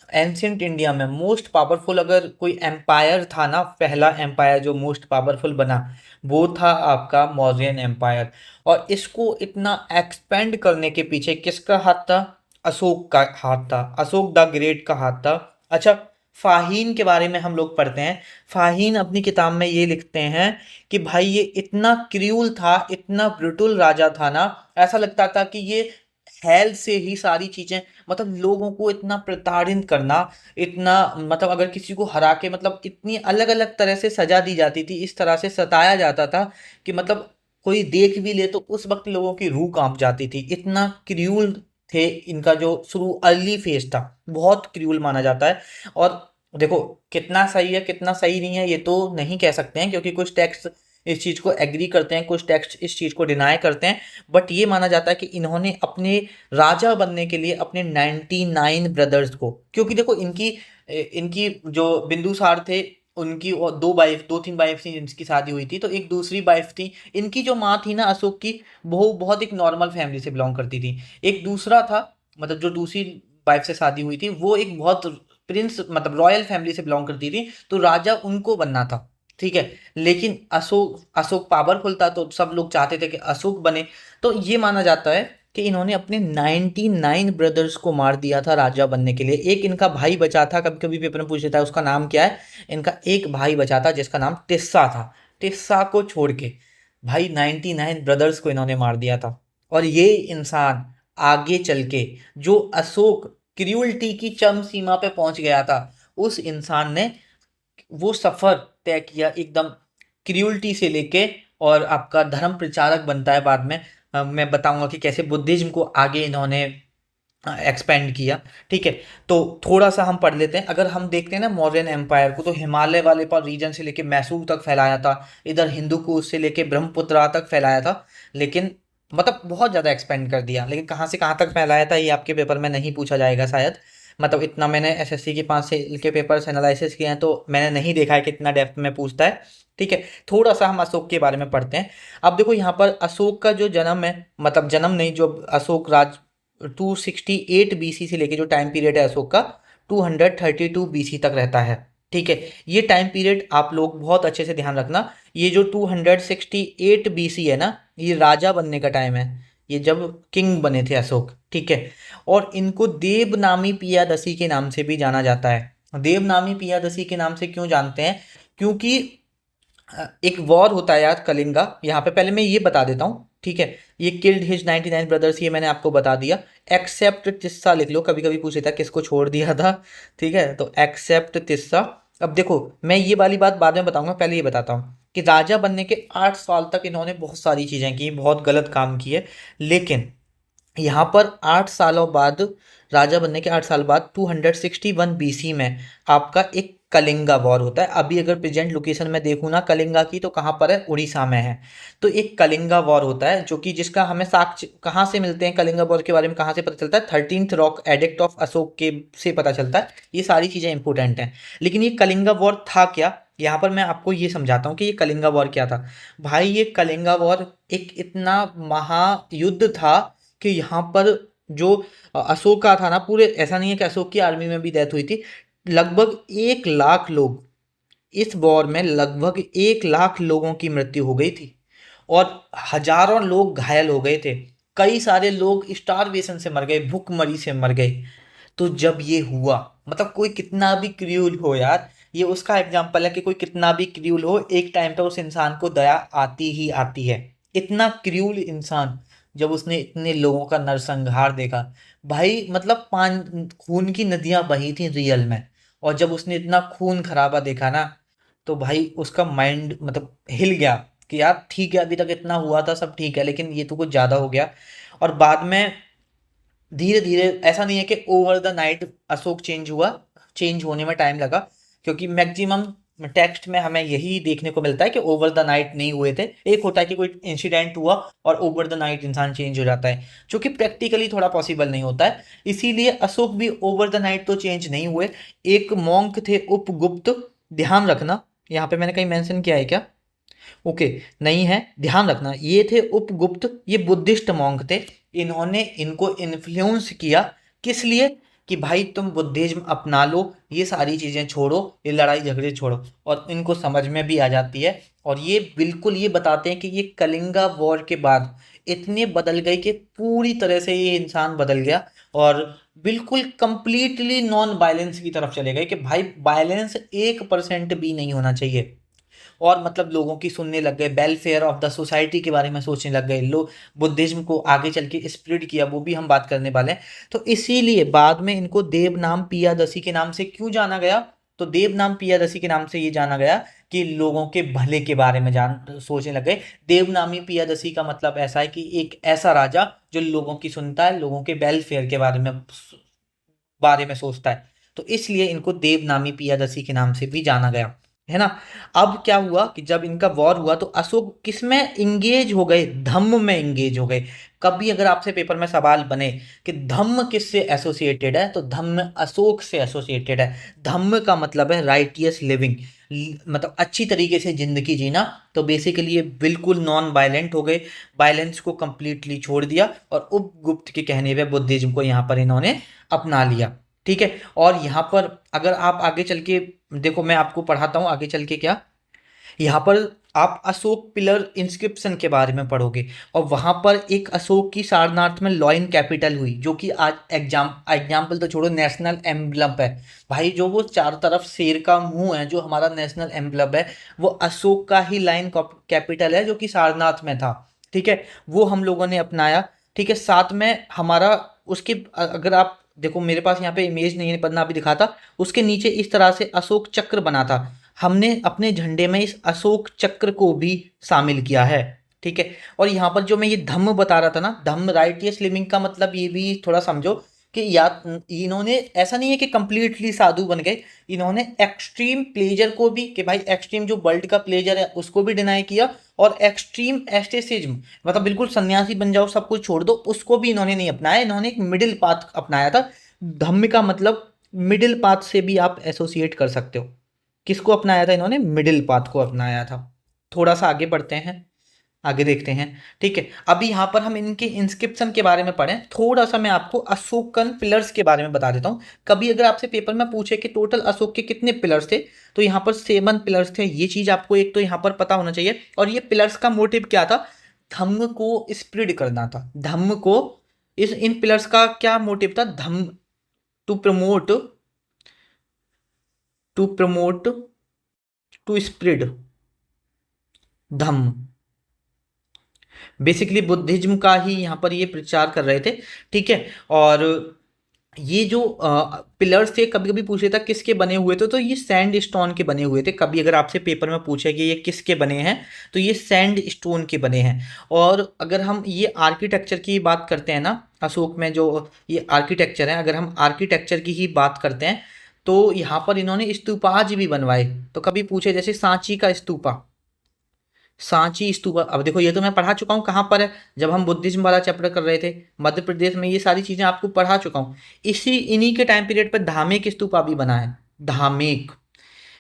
एंशियंट इंडिया में मोस्ट पावरफुल अगर कोई एम्पायर था ना, पहला एम्पायर जो मोस्ट पावरफुल बना, वो था आपका मौर्यन एम्पायर। और इसको इतना एक्सपेंड करने के पीछे किसका हाथ था, अशोक का हाथ था, अशोक द ग्रेट का हाथ था। अच्छा, फाहीन के बारे में हम लोग पढ़ते हैं। फाहीन अपनी किताब में ये लिखते हैं कि भाई ये इतना क्रूल था, इतना ब्रुटल राजा था ना, ऐसा लगता था कि ये हेल से ही सारी चीजें, मतलब लोगों को इतना प्रताड़ित करना, इतना मतलब अगर किसी को हरा के, मतलब इतनी अलग अलग तरह से सजा दी जाती थी, इस तरह से सताया जाता था कि मतलब कोई देख भी ले तो उस वक्त लोगों की रूह कांप जाती थी। इतना क्रूल थे, इनका जो शुरू अर्ली फेज था बहुत क्रूल माना जाता है। और देखो, कितना सही है कितना सही नहीं है ये तो नहीं कह सकते हैं, क्योंकि कुछ टेक्स्ट इस चीज को एग्री करते हैं, कुछ टेक्स्ट इस चीज को डिनाई करते हैं। बट ये माना जाता है कि इन्होंने अपने राजा बनने के लिए अपने 99 ब्रदर्स को, क्योंकि देखो इनकी इनकी जो बिंदुसार थे, उनकी और दो तीन वाइफ थी जिनकी शादी हुई थी, तो एक दूसरी वाइफ थी। इनकी जो माँ थी ना अशोक की, वो बहुत एक नॉर्मल फैमिली से बिलोंग करती थी। एक दूसरा था, मतलब जो दूसरी वाइफ से शादी हुई थी, वो एक बहुत प्रिंस मतलब रॉयल फैमिली से बिलोंग करती थी, तो राजा उनको बनना था। ठीक है, लेकिन अशोक अशोक पावरफुल था तो सब लोग चाहते थे कि अशोक बने। तो ये माना जाता है कि इन्होंने अपने 99 ब्रदर्स को मार दिया था राजा बनने के लिए। एक इनका भाई बचा था, कभी कभी पेपर में पूछ लेता है उसका नाम क्या है। इनका एक भाई बचा था जिसका नाम टिस्सा था। टिस्सा को छोड़ के भाई 99 ब्रदर्स को इन्होंने मार दिया था। और ये इंसान आगे चल के, जो अशोक क्रूअल्टी की चरम सीमा पे पहुंच गया था, उस इंसान ने वो सफर तय किया एकदम क्रूअल्टी से लेके, और आपका धर्म प्रचारक बनता है बाद में। मैं बताऊंगा कि कैसे बुद्धिज्म को आगे इन्होंने एक्सपेंड किया। ठीक है, तो थोड़ा सा हम पढ़ लेते हैं। अगर हम देखते हैं ना मौर्यन एम्पायर को, तो हिमालय वाले पर रीजन से लेके मैसूर तक फैलाया था, इधर हिंदू कुश से लेके ब्रह्मपुत्रा तक फैलाया था। लेकिन मतलब बहुत ज़्यादा एक्सपेंड कर दिया, लेकिन कहाँ से कहाँ तक फैलाया था ये आपके पेपर में नहीं पूछा जाएगा शायद। मतलब इतना मैंने एसएससी के 5 साल के पेपर्स एनालिसिस किए हैं, तो मैंने नहीं देखा है कितना डेप्थ में पूछता है। ठीक है, थोड़ा सा हम अशोक के बारे में पढ़ते हैं। अब देखो यहाँ पर अशोक का जो जन्म है, मतलब जन्म नहीं, जो अशोक राज 268 BC से लेके जो टाइम पीरियड है अशोक का, 232 BC तक रहता है। ठीक है, ये टाइम पीरियड आप लोग बहुत अच्छे से ध्यान रखना। ये जो 268 BC है ना, ये राजा बनने का टाइम है, ये जब किंग बने थे अशोक। ठीक है, और इनको देवनामी पियादसी के नाम से भी जाना जाता है। देवनामी पियादसी के नाम से क्यों जानते हैं, क्योंकि एक वॉर होता है यार, कलिंगा। यहाँ पे पहले मैं ये बता देता हूँ, ठीक है। ये किल्ड हिज 99 ब्रदर्स, ये मैंने आपको बता दिया। एक्सेप्ट तिस्सा लिख लो, कभी कभी पूछ लेता है किसको छोड़ दिया था। ठीक है, तो एक्सेप्ट तिस्सा। अब देखो, मैं ये वाली बात बाद में बताऊंगा, पहले ये बताता हूँ कि राजा बनने के 8 साल तक इन्होंने बहुत सारी चीजें की, बहुत गलत काम किए। लेकिन यहाँ पर 8 सालों बाद, राजा बनने के 8 साल बाद 261 BC में आपका एक कलिंगा वॉर होता है। अभी अगर प्रेजेंट लोकेशन में देखूँ ना कलिंगा की, तो कहाँ पर है, उड़ीसा में है। तो एक कलिंगा वॉर होता है, जो कि जिसका हमें साक्ष्य कहाँ से मिलते हैं, कलिंगा वॉर के बारे में कहाँ से पता चलता है, 13th rock edict of Ashok के से पता चलता है। ये सारी चीज़ें इंपॉर्टेंट हैं। लेकिन ये कलिंगा वॉर था क्या, यहाँ पर मैं आपको ये समझाता हूँ कि ये कलिंगा वॉर क्या था। भाई ये कलिंगा वॉर एक इतना महायुद्ध था कि यहाँ पर जो अशोक का था ना, पूरे, ऐसा नहीं है कि अशोक की आर्मी में भी डेथ हुई थी, लगभग 1 लाख लोग, इस वॉर में लगभग 1 लाख लोगों की मृत्यु हो गई थी, और हजारों लोग घायल हो गए थे। कई सारे लोग स्टारवेशन से मर गए, भूखमरी से मर गए। तो जब ये हुआ, मतलब कोई कितना भी क्रूल हो यार, ये उसका एग्जाम्पल है कि कोई कितना भी क्रूल हो, एक टाइम पे उस इंसान को दया आती ही आती है। इतना क्रूल इंसान, जब उसने इतने लोगों का नरसंहार देखा, भाई मतलब पान खून की नदियां बही थी रियल में। और जब उसने इतना खून खराबा देखा ना, तो भाई उसका माइंड मतलब हिल गया कि यार ठीक है, अभी तक इतना हुआ था सब ठीक है, लेकिन ये तो कुछ ज़्यादा हो गया। और बाद में धीरे धीरे, ऐसा नहीं है कि over the night Ashok change हुआ, चेंज होने में टाइम लगा, क्योंकि मैक्सिमम टेक्स्ट में हमें यही देखने को मिलता है कि ओवर द नाइट नहीं हुए थे। एक होता है कि कोई इंसिडेंट हुआ और ओवर द नाइट इंसान चेंज हो जाता है, जो कि प्रैक्टिकली थोड़ा पॉसिबल नहीं होता है। इसीलिए अशोक भी ओवर द नाइट तो चेंज नहीं हुए। एक मॉन्क थे उपगुप्त, ध्यान रखना, यहाँ पे मैंने कहीं मेंशन किया है क्या? ओके, नहीं है, ध्यान रखना, ये थे उपगुप्त, ये बुद्धिस्ट मॉन्क थे। इन्होंने इनको इन्फ्लुएंस किया, किस लिए? कि भाई तुम बुद्धिज्म अपना लो, ये सारी चीज़ें छोड़ो, ये लड़ाई झगड़े छोड़ो, और इनको समझ में भी आ जाती है। और ये बिल्कुल ये बताते हैं कि ये कलिंगा वॉर के बाद इतने बदल गए कि पूरी तरह से ये इंसान बदल गया, और बिल्कुल कंप्लीटली नॉन वायलेंस की तरफ चले गए कि भाई वायलेंस 1% भी नहीं होना चाहिए। और मतलब लोगों की सुनने लग गए, वेलफेयर ऑफ द सोसाइटी के बारे में सोचने लग गए लोग, बुद्धिज्म को आगे चल के स्प्रेड किया, वो भी हम बात करने वाले हैं। तो इसीलिए बाद में इनको देव नाम पियादसी के नाम से क्यों जाना गया? तो देव नाम पियादसी के नाम से ये जाना गया कि लोगों के भले के बारे में जान सोचने लग गए। देवनामी पियादसी का मतलब ऐसा है कि एक ऐसा राजा जो लोगों की सुनता है, लोगों के वेलफेयर के बारे में सोचता है। तो इसलिए इनको देवनामी पियादसी के नाम से भी जाना गया, है ना। अब क्या हुआ कि जब इनका वॉर हुआ तो अशोक किस में इंगेज हो गए? धम्म में इंगेज हो गए। कभी अगर आपसे पेपर में सवाल बने कि धम्म किससे एसोसिएटेड है, तो धम्म अशोक से एसोसिएटेड है। धम्म का मतलब है राइटियस लिविंग, मतलब अच्छी तरीके से जिंदगी जीना। तो बेसिकली ये बिल्कुल नॉन वायलेंट हो गए, वायलेंस को कंप्लीटली छोड़ दिया, और उपगुप्त के कहने पे बुद्धिज्म को यहाँ पर इन्होंने अपना लिया। ठीक है, और यहाँ पर अगर आप आगे चल के देखो, मैं आपको पढ़ाता हूँ आगे चल के क्या। यहाँ पर आप अशोक पिलर इंस्क्रिप्शन के बारे में पढ़ोगे, और वहाँ पर एक अशोक की सारनाथ में लॉइन कैपिटल हुई, जो कि आज एग्जाम्पल तो छोड़ो, नेशनल एम्बलम है। भाई जो वो चार तरफ शेर का मुंह है, जो हमारा नेशनल एम्बलम है, वो अशोक का ही लाइन कैपिटल है, जो कि सारनाथ में था। ठीक है, वो हम लोगों ने अपनाया। ठीक है, साथ में हमारा उसके अगर आप देखो, मेरे पास यहाँ पे इमेज नहीं है, वरना अभी दिखाता। उसके नीचे इस तरह से अशोक चक्र बना था, हमने अपने झंडे में इस अशोक चक्र को भी शामिल किया है। ठीक है, और यहाँ पर जो मैं ये धम्म बता रहा था ना, धम्म राइटियस लिविंग का मतलब ये भी थोड़ा समझो कि या इन्होंने ऐसा नहीं है कि कंप्लीटली साधु बन गए, इन्होंने एक्सट्रीम प्लेजर को भी, कि भाई एक्सट्रीम जो वर्ल्ड का प्लेजर है उसको भी डिनाई किया, और एक्सट्रीम एस्टेसिज्म मतलब बिल्कुल सन्यासी बन जाओ सब कुछ छोड़ दो, उसको भी इन्होंने नहीं अपनाया। इन्होंने एक मिडिल पाथ अपनाया था। धम्म का मतलब मिडिल पाथ से भी आप एसोसिएट कर सकते हो। किसको अपनाया था इन्होंने? मिडिल पाथ को अपनाया था। थोड़ा सा आगे बढ़ते हैं, आगे देखते हैं। ठीक है, अभी यहाँ पर हम इनके इंस्क्रिप्शन के बारे में पढ़ें, थोड़ा सा मैं आपको अशोकन पिलर्स के बारे में बता देता हूँ। कभी अगर आपसे पेपर में पूछे कि टोटल अशोक के कितने पिलर्स थे, तो यहाँ पर 7 पिलर्स थे। ये चीज आपको एक तो यहाँ पर पता होना चाहिए। और ये पिलर्स का मोटिव क्या था? धम्म को स्प्रेड करना था। धम्म को, इस इन पिलर्स का क्या मोटिव था? Dhamma to promote, to spread dhamma, basically Buddhism का ही यहाँ पर ये प्रचार कर रहे थे। ठीक है, और ये जो पिलर्स थे, कभी कभी पूछे था किसके बने हुए थे, तो ये सैंड स्टोन के बने हुए थे। कभी अगर आपसे पेपर में पूछे कि ये किसके बने हैं, तो ये सैंड स्टोन के बने हैं। और अगर हम ये आर्किटेक्चर की बात करते हैं ना, अशोक में जो ये आर्किटेक्चर है, अगर हम आर्किटेक्चर की ही बात करते हैं, तो यहाँ पर इन्होंने स्तूपाज भी बनवाए। तो कभी पूछे जैसे सांची का स्तूपा, सांची स्तूपा, अब देखो ये तो मैं पढ़ा चुका हूँ कहाँ पर है, जब हम बुद्धिज्म वाला चैप्टर कर रहे थे मध्य प्रदेश में, ये सारी चीजें आपको पढ़ा चुका हूँ। इसी इन्हीं के टाइम पीरियड पर धामेक स्तूपा भी बना है, धामेक।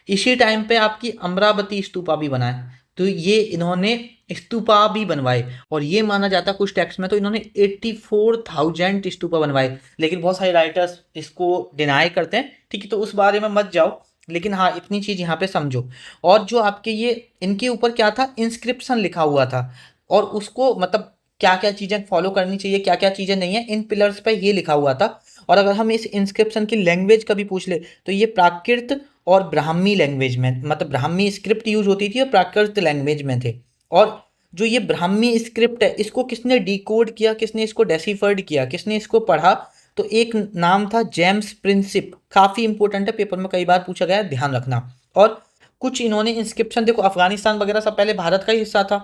इसी टाइम पे आपकी अमरावती स्तूपा भी बना है। तो ये इन्होंने स्तूपा भी बनवाए, और ये माना जाता है कुछ टेक्स्ट में तो इन्होंने 84,000 स्तूपा बनवाए। लेकिन बहुत सारे राइटर्स इसको डिनाई करते हैं। ठीक है, तो उस बारे में मत जाओ, लेकिन हाँ इतनी चीज यहाँ पे समझो। और जो आपके ये इनके ऊपर क्या था, इंस्क्रिप्शन लिखा हुआ था, और उसको मतलब क्या क्या चीजें फॉलो करनी चाहिए, क्या क्या चीजें नहीं है, इन पिलर्स पे ये लिखा हुआ था। और अगर हम इस इंस्क्रिप्शन की लैंग्वेज कभी पूछ ले, तो ये प्राकृत और ब्राह्मी लैंग्वेज में, मतलब ब्राह्मी स्क्रिप्ट यूज होती थी और प्राकृत लैंग्वेज में थे। और जो ये ब्राह्मी स्क्रिप्ट है, इसको किसने डिकोड किया, किसने इसको डेसिफर्ड किया, किसने इसको पढ़ा? तो एक नाम था जेम्स प्रिंसिप, काफी इंपॉर्टेंट है, पेपर में कई बार पूछा गया है, ध्यान रखना। और कुछ इन्होंने इंस्क्रिप्शन देखो, अफगानिस्तान वगैरह सब पहले भारत का ही हिस्सा था।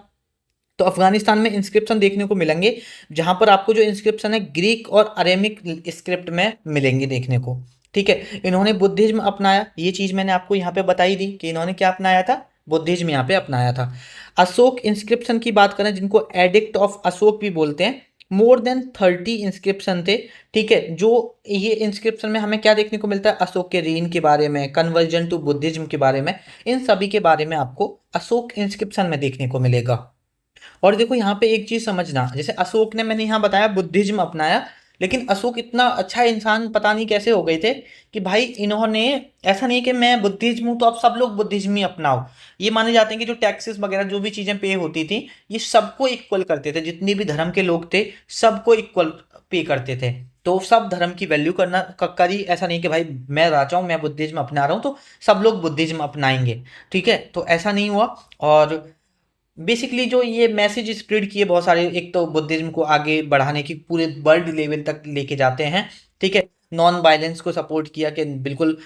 तो अफगानिस्तान में इंस्क्रिप्शन देखने को मिलेंगे, जहां पर आपको जो इंस्क्रिप्शन है ग्रीक और अरेमिक स्क्रिप्ट में मिलेंगे देखने को। ठीक है, इन्होंने बुद्धिज्म अपनाया, ये चीज मैंने आपको यहाँ पे बताई दी कि इन्होंने क्या अपनाया था, बुद्धिज्म यहाँ पे अपनाया था। अशोक इंस्क्रिप्शन की बात करें, जिनको एडिक्ट ऑफ अशोक भी बोलते हैं, मोर देन 30 इंस्क्रिप्शन थे। ठीक है, जो ये इंस्क्रिप्शन में हमें क्या देखने को मिलता है, अशोक के रीन के बारे में, कन्वर्जन टू बुद्धिज्म के बारे में, इन सभी के बारे में आपको अशोक इंस्क्रिप्शन में देखने को मिलेगा। और देखो यहाँ पे एक चीज समझना, जैसे अशोक ने, मैंने यहाँ बताया बुद्धिज्म अपनाया, लेकिन अशोक इतना अच्छा इंसान पता नहीं कैसे हो गए थे कि भाई इन्होंने, ऐसा नहीं कि मैं बुद्धिज्म हूं तो अब सब लोग बुद्धिज्म ही अपनाओ। ये माने जाते हैं कि जो टैक्सेस वगैरह जो भी चीजें पे होती थी, ये सबको इक्वल करते थे, जितनी भी धर्म के लोग थे सबको इक्वल पे करते थे। तो सब धर्म की वैल्यू करना करी, ऐसा नहीं कि भाई मैं राजा हूं मैं बुद्धिज्म अपना रहा हूं तो सब लोग बुद्धिज्म अपनाएंगे। ठीक है, तो ऐसा नहीं हुआ। और बेसिकली जो ये मैसेज स्प्रेड किए बहुत सारे, एक तो बुद्धिज्म को आगे बढ़ाने की, पूरे वर्ल्ड लेवल तक लेके जाते हैं। ठीक है, नॉन वायलेंस को सपोर्ट किया कि बिल्कुल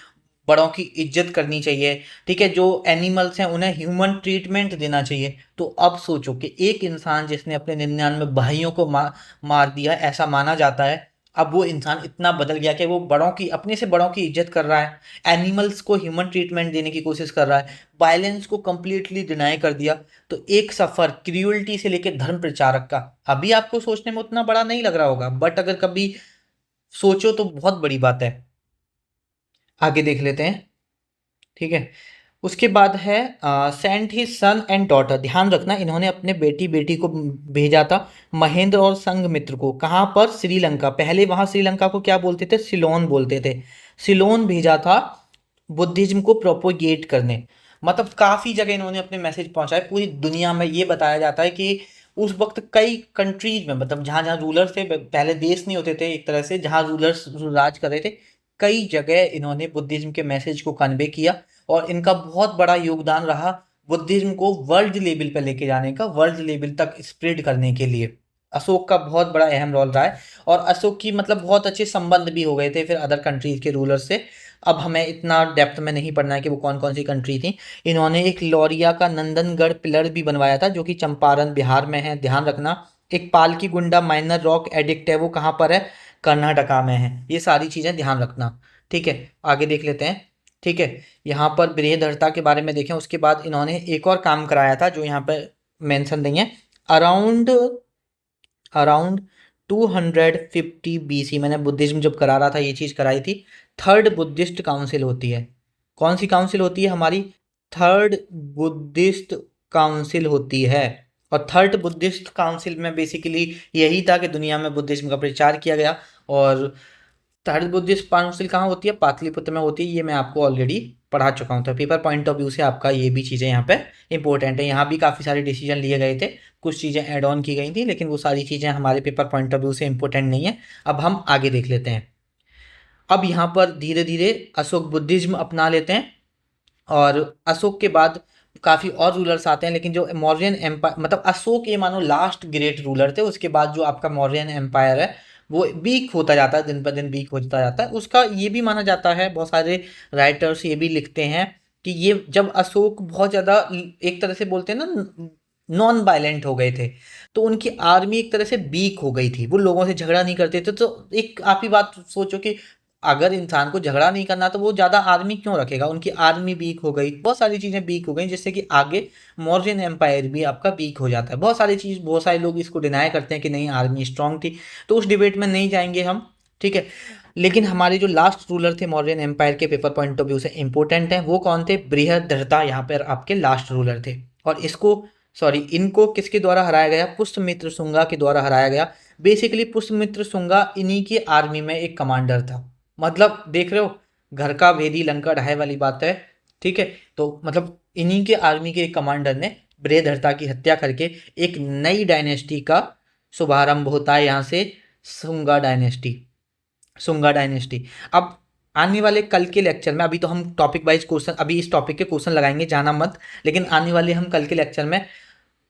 बड़ों की इज्जत करनी चाहिए। ठीक है, जो एनिमल्स हैं उन्हें ह्यूमन ट्रीटमेंट देना चाहिए। तो अब सोचो कि एक इंसान जिसने अपने 99 भाइयों को मार दिया, ऐसा माना जाता है, अब वो इंसान इतना बदल गया कि वो बड़ों की, अपने से बड़ों की इज्जत कर रहा है, एनिमल्स को ह्यूमन ट्रीटमेंट देने की कोशिश कर रहा है, वायलेंस को कंप्लीटली डिनाई कर दिया। तो एक सफर क्रियुअलिटी से लेकर धर्म प्रचारक का, अभी आपको सोचने में उतना बड़ा नहीं लग रहा होगा, बट अगर कभी सोचो तो बहुत बड़ी बात है। आगे देख लेते हैं। ठीक है, उसके बाद है sent his son and daughter. ध्यान रखना, इन्होंने अपने बेटी बेटी को भेजा था, महेंद्र और संघमित्र को। कहाँ पर, श्रीलंका। पहले वहां श्रीलंका को क्या बोलते थे, सिलोन बोलते थे। सिलोन भेजा था बुद्धिज्म को प्रोपोगेट करने। मतलब काफी जगह इन्होंने अपने मैसेज पहुंचाए पूरी दुनिया में। ये बताया जाता है कि उस वक्त कई कंट्रीज में, मतलब जहां जहां रूलर्स थे, पहले देश नहीं होते थे एक तरह से, जहां रूलर्स राज कर रहे थे, कई जगह इन्होंने बुद्धिज्म के मैसेज को कन्वे किया। और इनका बहुत बड़ा योगदान रहा बुद्धिज्म को वर्ल्ड लेवल पर लेके जाने का, वर्ल्ड लेवल तक स्प्रेड करने के लिए। अशोक का बहुत बड़ा अहम रोल रहा है। और अशोक की मतलब बहुत अच्छे संबंध भी हो गए थे फिर अदर कंट्रीज के रूलर से। अब हमें इतना डेप्थ में नहीं पढ़ना है कि वो कौन कौन सी कंट्री थी। इन्होंने एक लौरिया का नंदनगढ़ पिलर भी बनवाया था, जो कि चंपारण बिहार में है, ध्यान रखना। एक पालकी गुंडा माइनर रॉक एडिक्ट है, वो कहाँ पर है, कर्नाटका में है। ये सारी चीज़ें ध्यान रखना। ठीक है, आगे देख लेते हैं। ठीक है, यहाँ पर बृहदरता के बारे में देखें। उसके बाद इन्होंने एक और काम कराया था जो यहाँ पर मेंशन नहीं है। अराउंड अराउंड 250 BC, मैंने बुद्धिज्म जब करा रहा था ये चीज़ कराई थी। थर्ड बुद्धिस्ट काउंसिल होती है। कौन सी काउंसिल होती है हमारी, थर्ड बुद्धिस्ट काउंसिल होती है। और थर्ड बुद्धिस्ट काउंसिल में बेसिकली यही था कि दुनिया में बुद्धिज्म का प्रचार किया गया। और थर्ड बुद्धिस्ट काउंसिल कहाँ होती है, पाटलिपुत्र में होती है। ये मैं आपको ऑलरेडी पढ़ा चुका हूँ, तो पेपर पॉइंट ऑफ व्यू से आपका ये भी चीज़ें यहाँ पे इंपॉर्टेंट है। यहाँ भी काफ़ी सारे डिसीजन लिए गए थे, कुछ चीज़ें ऐड ऑन की गई थी, लेकिन वो सारी चीज़ें हमारे पेपर पॉइंट ऑफ व्यू से इंपॉर्टेंट नहीं है। अब हम आगे देख लेते हैं। अब यहाँ पर धीरे धीरे अशोक बुद्धिज्म अपना लेते हैं, और अशोक के बाद काफ़ी और रूलर्स आते हैं। लेकिन जो मौर्यन एम्पायर, मतलब अशोक ये मानो लास्ट ग्रेट रूलर थे। उसके बाद जो आपका मौर्यन एम्पायर है वो वीक होता जाता है, दिन पर दिन वीक होता जाता है। उसका ये भी माना जाता है, बहुत सारे राइटर्स ये भी लिखते हैं कि ये जब अशोक बहुत ज़्यादा, एक तरह से बोलते हैं ना, नॉन वायलेंट हो गए थे, तो उनकी आर्मी एक तरह से वीक हो गई थी, वो लोगों से झगड़ा नहीं करते थे। तो एक आप ही बात सोचो कि अगर इंसान को झगड़ा नहीं करना तो वो ज़्यादा आर्मी क्यों रखेगा। उनकी आर्मी वीक हो गई, बहुत सारी चीज़ें वीक हो गई, जिससे कि आगे मौर्यन एम्पायर भी आपका वीक हो जाता है। बहुत सारी चीज़, बहुत सारे लोग इसको डिनाई करते हैं कि नहीं आर्मी स्ट्रांग थी, तो उस डिबेट में नहीं जाएंगे हम। ठीक है, लेकिन हमारे जो लास्ट रूलर थे मौर्यन एम्पायर के, पेपर पॉइंट ऑफ व्यू से इंपॉर्टेंट है, वो कौन थे, बृहदरथा यहाँ पर आपके लास्ट रूलर थे। और इसको, सॉरी, इनको किसके द्वारा हराया गया, पुष्यमित्र शुंगा के द्वारा हराया गया। बेसिकली पुष्यमित्र शुंगा इन्हीं की आर्मी में एक कमांडर था। मतलब देख रहे हो, घर का भेदी लंका ढाई वाली बात है। ठीक है, तो मतलब इन्हीं के आर्मी के एक कमांडर ने बृहदरथा की हत्या करके एक नई डायनेस्टी का शुभारंभ होता है यहाँ से, शुंगा डायनेस्टी। शुंगा डायनेस्टी। अब आने वाले कल के लेक्चर में, अभी तो हम टॉपिक वाइज क्वेश्चन, अभी इस टॉपिक के क्वेश्चन लगाएंगे, जाना मत। लेकिन आने वाले हम कल के लेक्चर में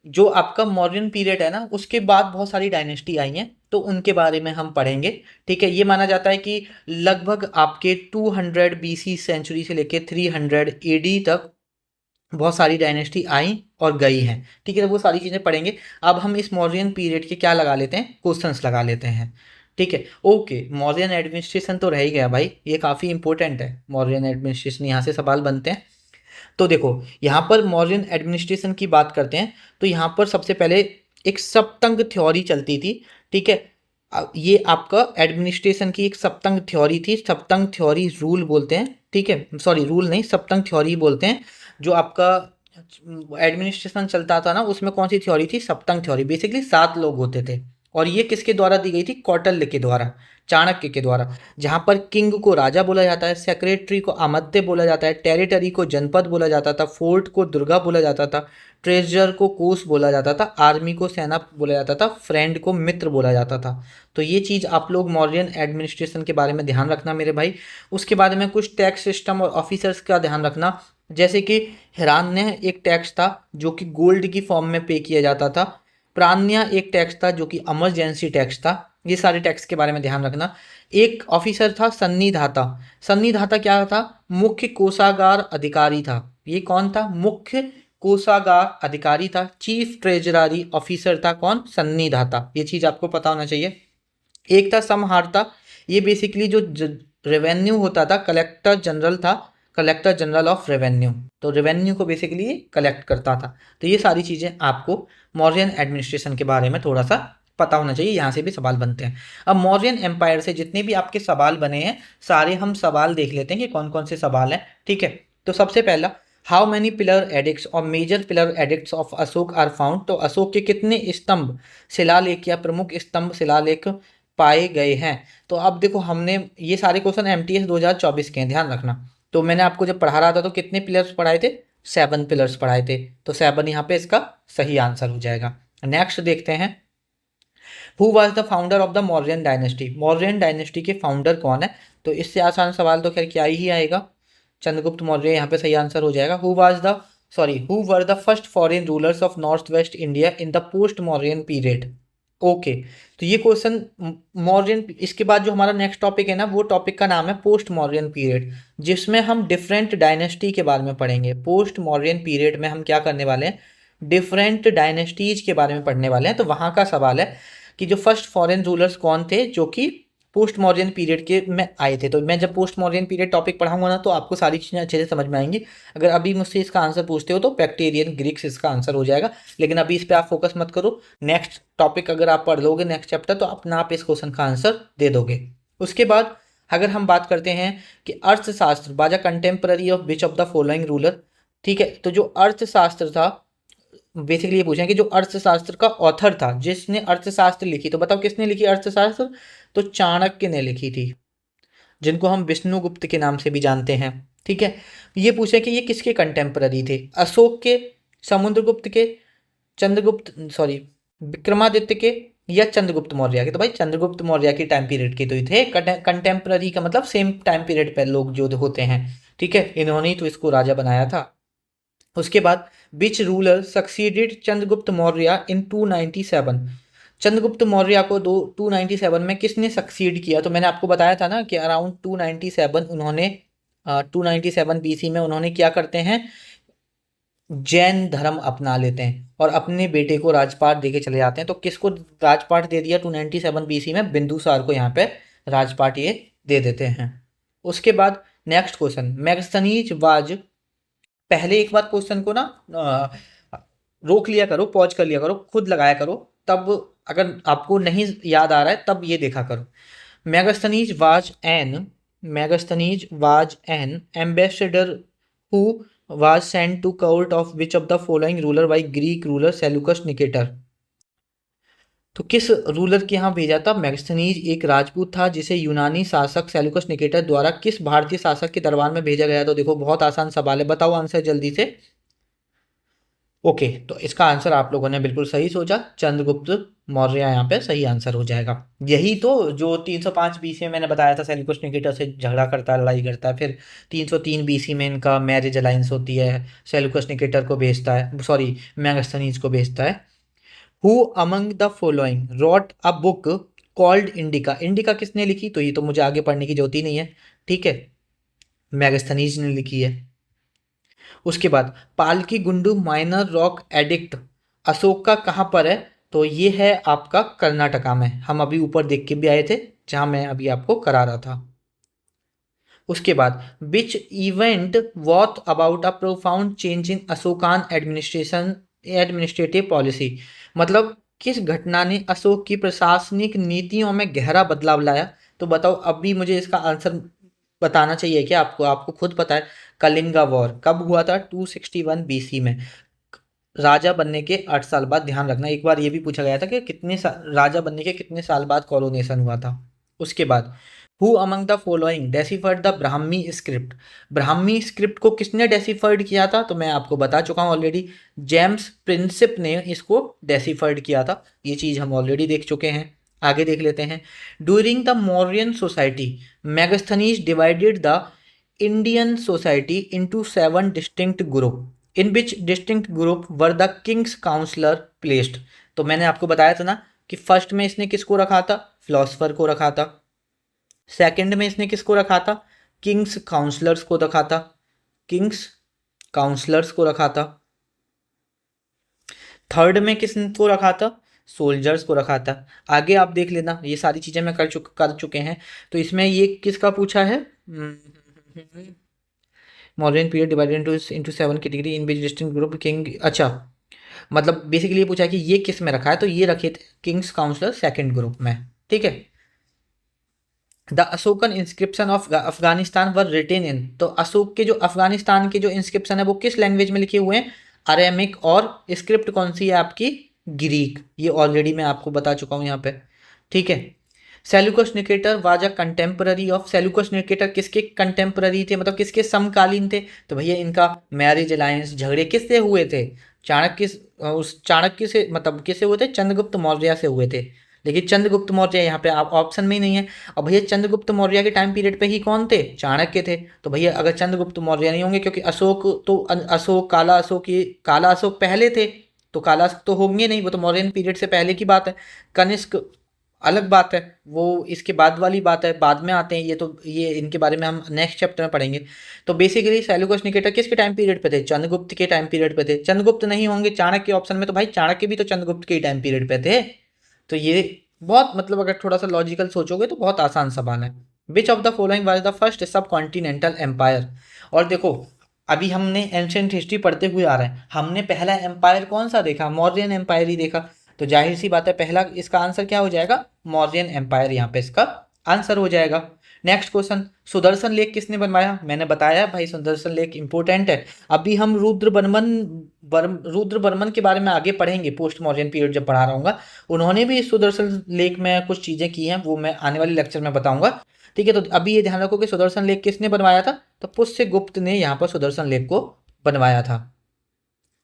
जो आपका मॉडर्न पीरियड है ना, उसके बाद बहुत सारी डायनेस्टी आई हैं, तो उनके बारे में हम पढ़ेंगे। ठीक है, ये माना जाता है कि लगभग आपके 200 BC सेंचुरी से लेके 300 AD तक बहुत सारी डायनेस्टी आई और गई हैं, ठीक है, तो वो सारी चीज़ें पढ़ेंगे। अब हम इस मौर्यन पीरियड के क्या लगा लेते हैं, क्वेश्चंस लगा लेते हैं, ठीक है। ओके, मौर्यन एडमिनिस्ट्रेशन तो रह ही गया भाई, ये काफ़ी इंपॉर्टेंट है, मौर्यन एडमिनिस्ट्रेशन, यहाँ से सवाल बनते हैं। तो देखो, यहाँ पर मौर्यन एडमिनिस्ट्रेशन की बात करते हैं, तो यहाँ पर सबसे पहले एक सप्तंग थ्योरी चलती थी, ठीक है। ये आपका एडमिनिस्ट्रेशन की एक सप्तंग थ्योरी थी, सप्तंग थ्योरी रूल बोलते हैं, ठीक है, सॉरी रूल नहीं, सप्तंग थ्योरी बोलते हैं। जो आपका एडमिनिस्ट्रेशन चलता था ना, उसमें कौन सी थ्योरी थी, सप्तंग थ्योरी। बेसिकली 7 लोग होते थे, और ये किसके द्वारा दी गई थी, कौटिल्य के द्वारा, चाणक्य के द्वारा। जहाँ पर किंग को राजा बोला जाता है, सेक्रेटरी को अमात्य बोला जाता है, टेरिटरी को जनपद बोला जाता था, फोर्ट को दुर्गा बोला जाता था, ट्रेजर को कोष बोला जाता था, आर्मी को सेना बोला जाता था, फ्रेंड को मित्र बोला जाता था। तो ये चीज़ आप लोग मौर्यन एडमिनिस्ट्रेशन के बारे में ध्यान रखना मेरे भाई। उसके बाद में कुछ टैक्स सिस्टम और ऑफिसर्स का ध्यान रखना, जैसे कि हिरण्य एक टैक्स था जो कि गोल्ड की फॉर्म में पे किया जाता था, प्राण्य एक टैक्स था जो कि इमरजेंसी टैक्स था। ये सारे टैक्स के बारे में ध्यान रखना। एक ऑफिसर था सन्निधाता। सन्निधाता क्या था, मुख्य कोषागार अधिकारी था। ये कौन था, मुख्य कोषागार अधिकारी था। चीफ ट्रेजरारी ऑफिसर था कौन, सन्निधाता। ये चीज आपको पता होना चाहिए। एक था समहारता, ये बेसिकली जो रेवेन्यू होता था, कलेक्टर जनरल था, कलेक्टर जनरल ऑफ रेवेन्यू। तो रेवेन्यू को बेसिकली कलेक्ट करता था। तो ये सारी चीज़ें आपको मौर्यन एडमिनिस्ट्रेशन के बारे में थोड़ा सा पता होना चाहिए, यहाँ से भी सवाल बनते हैं। अब मौर्यन एम्पायर से जितने भी आपके सवाल बने हैं, सारे हम सवाल देख लेते हैं कि कौन कौन से सवाल हैं, ठीक है। तो सबसे पहला, हाउ मैनी पिलर एडिक्ट्स और major pillar edicts of Ashoka are found. तो अशोक के कितने स्तंभ शिलालेख या प्रमुख स्तंभ शिलालेख पाए गए हैं। तो अब देखो, हमने ये सारे क्वेश्चन MTS 2024 के हैं, ध्यान रखना। तो मैंने आपको जब पढ़ा रहा था तो कितने पिलर्स पढ़ाए थे, 7 पिलर्स पढ़ाए थे। तो 7 यहाँ पे इसका सही आंसर हो जाएगा। नेक्स्ट देखते हैं, who was the founder of the Mauryan dynasty. Mauryan dynasty के फाउंडर कौन है। तो इससे आसान सवाल तो खैर क्या ही आएगा, चंद्रगुप्त मौर्य यहाँ पे सही आंसर हो जाएगा। Who were the first foreign rulers of north west India in the post Mauryan period. Okay, तो ये क्वेश्चन मौर्यन, इसके बाद जो हमारा नेक्स्ट टॉपिक है ना, वो टॉपिक का नाम है पोस्ट मौर्यन पीरियड, जिसमें हम डिफरेंट डायनेस्टी के बारे में पढ़ेंगे। पोस्ट मौर्यन पीरियड में हम क्या करने वाले हैं, डिफरेंट डायनेस्टीज के बारे में पढ़ने वाले हैं। तो वहाँ का सवाल है कि जो फर्स्ट फॉरेन रूलर्स कौन थे जो कि पोस्ट मॉडर्न पीरियड के में आए थे। तो मैं जब पोस्ट मॉडर्न पीरियड टॉपिक पढ़ाऊंगा ना, तो आपको सारी चीज़ें अच्छे से समझ में आएंगी। अगर अभी मुझसे इसका आंसर पूछते हो तो बैक्टीरियन ग्रीक्स इसका आंसर हो जाएगा, लेकिन अभी इस पर आप फोकस मत करो। नेक्स्ट टॉपिक अगर आप पढ़ लोगे, नेक्स्ट चैप्टर, तो अपना आप इस क्वेश्चन का आंसर दे दोगे। उसके बाद अगर हम बात करते हैं कि अर्थशास्त्र, बाजा contemporary of which of the following ruler, ठीक है। तो जो अर्थशास्त्र था, बेसिकली ये पूछें कि जो अर्थशास्त्र का ऑथर था, जिसने अर्थशास्त्र लिखी, तो बताओ किसने लिखी अर्थशास्त्र। तो चाणक्य ने लिखी थी, जिनको हम विष्णुगुप्त के नाम से भी जानते हैं, ठीक है। ये पूछे कि ये किसके कंटेम्पररी थे, अशोक के, समुद्रगुप्त के, चंद्रगुप्त सॉरी विक्रमादित्य के, या चंद्रगुप्त मौर्य के। तो भाई चंद्रगुप्त मौर्य के टाइम पीरियड के तो ही थे। कंटेम्पररी का मतलब सेम टाइम पीरियड पर लोग जो होते हैं, ठीक है, इन्होंने ही तो इसको राजा बनाया था। उसके बाद which ruler succeeded Chandragupta Maurya in 297। Chandragupta Maurya को 297 में किसने सक्सीड किया। तो मैंने आपको बताया था ना कि अराउंड 297 उन्होंने 297 BC में उन्होंने क्या करते हैं, जैन धर्म अपना लेते हैं और अपने बेटे को राजपाट दे के चले जाते हैं। तो किसको राजपाट दे दिया 297 BC में, बिंदुसार को यहाँ पे राजपाट ये दे देते हैं। उसके बाद नेक्स्ट क्वेश्चन, मैगस्थनीज वाज, पहले एक बार क्वेश्चन को ना रोक लिया करो, पॉज कर लिया करो, खुद लगाया करो, तब अगर आपको नहीं याद आ रहा है तब ये देखा करो। Megasthenes was an ambassador who was sent to court of which of the following ruler by Greek ruler Seleucus Nicator. तो किस रूलर के यहाँ भेजा था, मैगस्थनीज एक राजपूत था जिसे यूनानी शासक सेल्यूकस निकेटर द्वारा किस भारतीय शासक के दरबार में भेजा गया। तो देखो बहुत आसान सवाल है, बताओ आंसर जल्दी से। ओके, तो इसका आंसर आप लोगों ने बिल्कुल सही सोचा, चंद्रगुप्त मौर्य यहाँ पे सही आंसर हो जाएगा। यही तो जो 305 BC में मैंने बताया था सेल्यूकस निकेटर से झगड़ा करता है, लड़ाई करता है, फिर 303 BC में इनका मैरिज अलायंस होती है, सेल्यूकस निकेटर को भेजता है, सॉरी मैगस्थनीज को भेजता है। Who among the following wrote a book called indica. Indica किसने लिखी, तो ये तो मुझे आगे पढ़ने की जरूरत ही नहीं है, ठीक है, मैगस्थनीज ने लिखी है। उसके बाद पालकी Gundu minor rock edict Ashok का कहाँ पर है, तो ये है आपका कर्नाटका में। हम अभी ऊपर देख के भी आए थे जहाँ मैं अभी आपको करा रहा था। उसके बाद which event what about a profound change in Ashokan administrative policy, मतलब किस घटना ने अशोक की प्रशासनिक नीतियों में गहरा बदलाव लाया। तो बताओ, अभी मुझे इसका आंसर बताना चाहिए क्या आपको, आपको खुद पता है। कलिंगा वॉर कब हुआ था, 261 बीसी में। राजा बनने के 8 साल बाद, ध्यान रखना एक बार ये भी पूछा गया था कि राजा बनने के कितने साल बाद कोरोनेशन हुआ था। उसके बाद who among the following deciphered the Brahmi script, Brahmi script को किसने डेसिफर्ड किया था, तो मैं आपको बता चुका हूँ ऑलरेडी, जेम्स प्रिंसिप ने इसको डेसिफर्ड किया था। ये चीज़ हम ऑलरेडी देख चुके हैं। आगे देख लेते हैं। During the Mauryan society Megasthenes divided the Indian society into 7 distinct group, in which distinct group were the kings counsellor placed. तो मैंने आपको बताया था ना कि फर्स्ट में इसने किसको रखा था, फिलोसफर को रखा था। सेकंड में इसने किसको रखा था, किंग्स काउंसलर्स को रखा था, किंग्स काउंसलर्स को रखा था। थर्ड में किसको रखा था, सोल्जर्स को रखा था। आगे आप देख लेना, ये सारी चीजें मैं कर चुके हैं। तो इसमें ये किसका पूछा है, modern period divided into 7 category in which distinct group king. अच्छा, मतलब बेसिकली ये पूछा है कि ये किस में रखा है, तो ये रखे थे किंग्स काउंसलर सेकंड ग्रुप में। ठीक है। The Ashokan inscription of Afghanistan were written in, तो अशोक के जो अफगानिस्तान के जो इंस्क्रिप्शन है वो किस लैंग्वेज में लिखे हुए हैं, अरेमिक। और स्क्रिप्ट कौन सी है आपकी, ग्रीक। ये ऑलरेडी मैं आपको बता चुका हूँ यहाँ पे। ठीक है। Seleucus Nicator was a contemporary of, Seleucus Nicator किसके कंटेम्पररी थे, मतलब किसके समकालीन थे, तो भैया इनका मैरिज अलायंस, झगड़े किससे हुए थे, चाणक्य, उस चाणक्य से, मतलब किससे हुए थे, चंद्रगुप्त मौर्य से हुए थे। लेकिन चंद्रगुप्त मौर्य यहाँ पे आप ऑप्शन में ही नहीं है। और भैया चंद्रगुप्त मौर्य के टाइम पीरियड पे ही कौन थे, चाणक्य थे। तो भैया अगर चंद्रगुप्त मौर्य नहीं होंगे, क्योंकि अशोक तो अशोक काला अशोक, ये काला अशोक पहले थे, तो काला अशोक तो होंगे नहीं, वो तो मौर्यन पीरियड से पहले की बात है। कनिष्क अलग बात है, वो इसके बाद वाली बात है, बाद में आते हैं ये, तो ये इनके बारे में हम नेक्स्ट चैप्टर में पढ़ेंगे। तो बेसिकली सेल्यूकस निकेटर किसके टाइम पीरियड पे थे, चंद्रगुप्त के टाइम पीरियड पे थे। चंद्रगुप्त नहीं होंगे चाणक्य ऑप्शन में, तो भाई चाणक्य भी तो चंद्रगुप्त के टाइम पीरियड पे थे। तो ये बहुत, मतलब अगर थोड़ा सा लॉजिकल सोचोगे तो बहुत आसान सवाल है। विच of the following was the first सब कॉन्टिनेंटल एम्पायर। और देखो, अभी हमने एंशियंट हिस्ट्री पढ़ते हुए आ रहे हैं, हमने पहला एम्पायर कौन सा देखा, मौर्यन एम्पायर ही देखा। तो जाहिर सी बात है पहला इसका आंसर क्या हो जाएगा, मौर्यन एम्पायर, यहाँ पे इसका आंसर हो जाएगा। नेक्स्ट क्वेश्चन, सुदर्शन लेक किसने बनवाया, मैंने बताया भाई सुदर्शन लेक इंपॉर्टेंट है। अभी हम रुद्र बर्मन के बारे में आगे पढ़ेंगे, पोस्ट मॉडर्न पीरियड जब पढ़ा रहा हूँ, उन्होंने भी सुदर्शन लेक में कुछ चीज़ें की हैं, वो मैं आने वाले लेक्चर में बताऊंगा। ठीक है। तो अभी ये ध्यान रखो कि सुदर्शन लेक किसने बनवाया था, तो पुष्यगुप्त ने यहाँ पर सुदर्शन लेक को बनवाया था।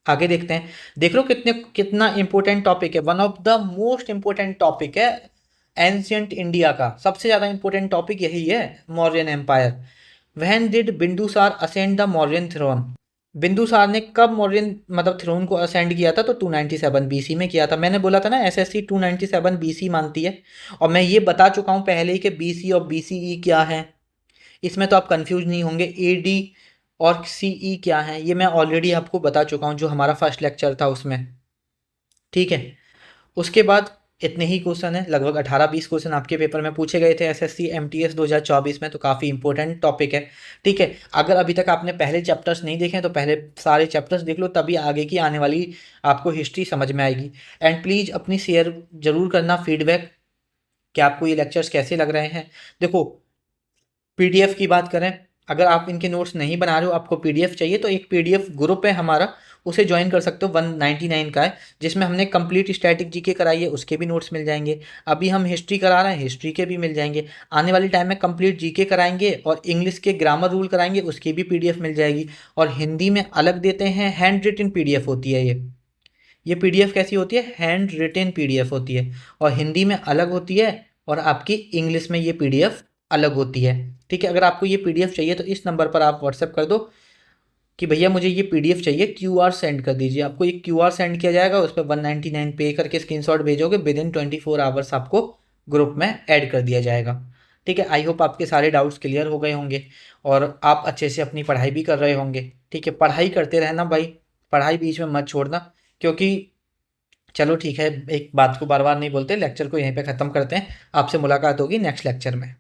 आगे देखते हैं। देख लो कितना इंपॉर्टेंट टॉपिक है, one of the most important topic है एंशियंट इंडिया का, सबसे ज़्यादा इंपॉर्टेंट टॉपिक यही है, Mauryan empire. When did Bindusara ascend the Mauryan throne, Bindusara ने कब मौर्यन मतलब थ्रोन को असेंड किया था, तो 297 बीसी में किया था। मैंने बोला था ना एसएससी 297 बीसी मानती है, और मैं ये बता चुका हूँ पहले ही कि बीसी और बीसीई क्या है, इसमें तो आप कंफ्यूज नहीं होंगे। एडी और सीई क्या है, ये मैं ऑलरेडी आपको बता चुका हूँ जो हमारा फर्स्ट लेक्चर था उसमें। ठीक है। उसके बाद इतने ही क्वेश्चन है, लगभग 18-20 क्वेश्चन आपके पेपर में पूछे गए थे एसएससी एमटीएस 2024 में, तो काफ़ी इंपॉर्टेंट टॉपिक है। ठीक है। अगर अभी तक आपने पहले चैप्टर्स नहीं देखे तो पहले सारे चैप्टर्स देख लो, तभी आगे की आने वाली आपको हिस्ट्री समझ में आएगी। एंड प्लीज़ अपनी शेयर जरूर करना फीडबैक कि आपको ये लेक्चर्स कैसे लग रहे हैं। देखो, पीडीएफ की बात करें, अगर आप इनके नोट्स नहीं बना रहे हो, आपको पीडीएफ चाहिए, तो एक पीडीएफ ग्रुप है हमारा, उसे ज्वाइन कर सकते हो, 199 का है, जिसमें हमने कंप्लीट स्टैटिक जीके कराई है, उसके भी नोट्स मिल जाएंगे। अभी हम हिस्ट्री करा रहे हैं, हिस्ट्री के भी मिल जाएंगे। आने वाले टाइम में कंप्लीट जीके कराएंगे और इंग्लिश के ग्रामर रूल कराएंगे, उसकी भी पीडीएफ मिल जाएगी। और हिंदी में अलग देते हैं, हैंड रिटन पीडीएफ होती है ये पीडीएफ कैसी होती है, हैंड रिटन पीडीएफ होती है, और हिंदी में अलग होती है, और आपकी इंग्लिश में ये पीडीएफ अलग होती है। ठीक है। अगर आपको ये पीडीएफ चाहिए तो इस नंबर पर आप व्हाट्सएप कर दो कि भैया मुझे ये पीडीएफ चाहिए, क्यूआर सेंड कर दीजिए। आपको एक क्यूआर सेंड किया जाएगा, उस पर 199 पे करके स्क्रीनशॉट भेजोगे, विद इन 24 आवर्स आपको ग्रुप में ऐड कर दिया जाएगा। ठीक है, आई होप आपके सारे डाउट्स क्लियर हो गए होंगे और आप अच्छे से अपनी पढ़ाई भी कर रहे होंगे। ठीक है, पढ़ाई करते रहना भाई, पढ़ाई बीच में मत छोड़ना, क्योंकि चलो ठीक है, एक बात को बार बार नहीं बोलते, लेक्चर को यहीं पे ख़त्म करते हैं। आपसे मुलाकात होगी नेक्स्ट लेक्चर में।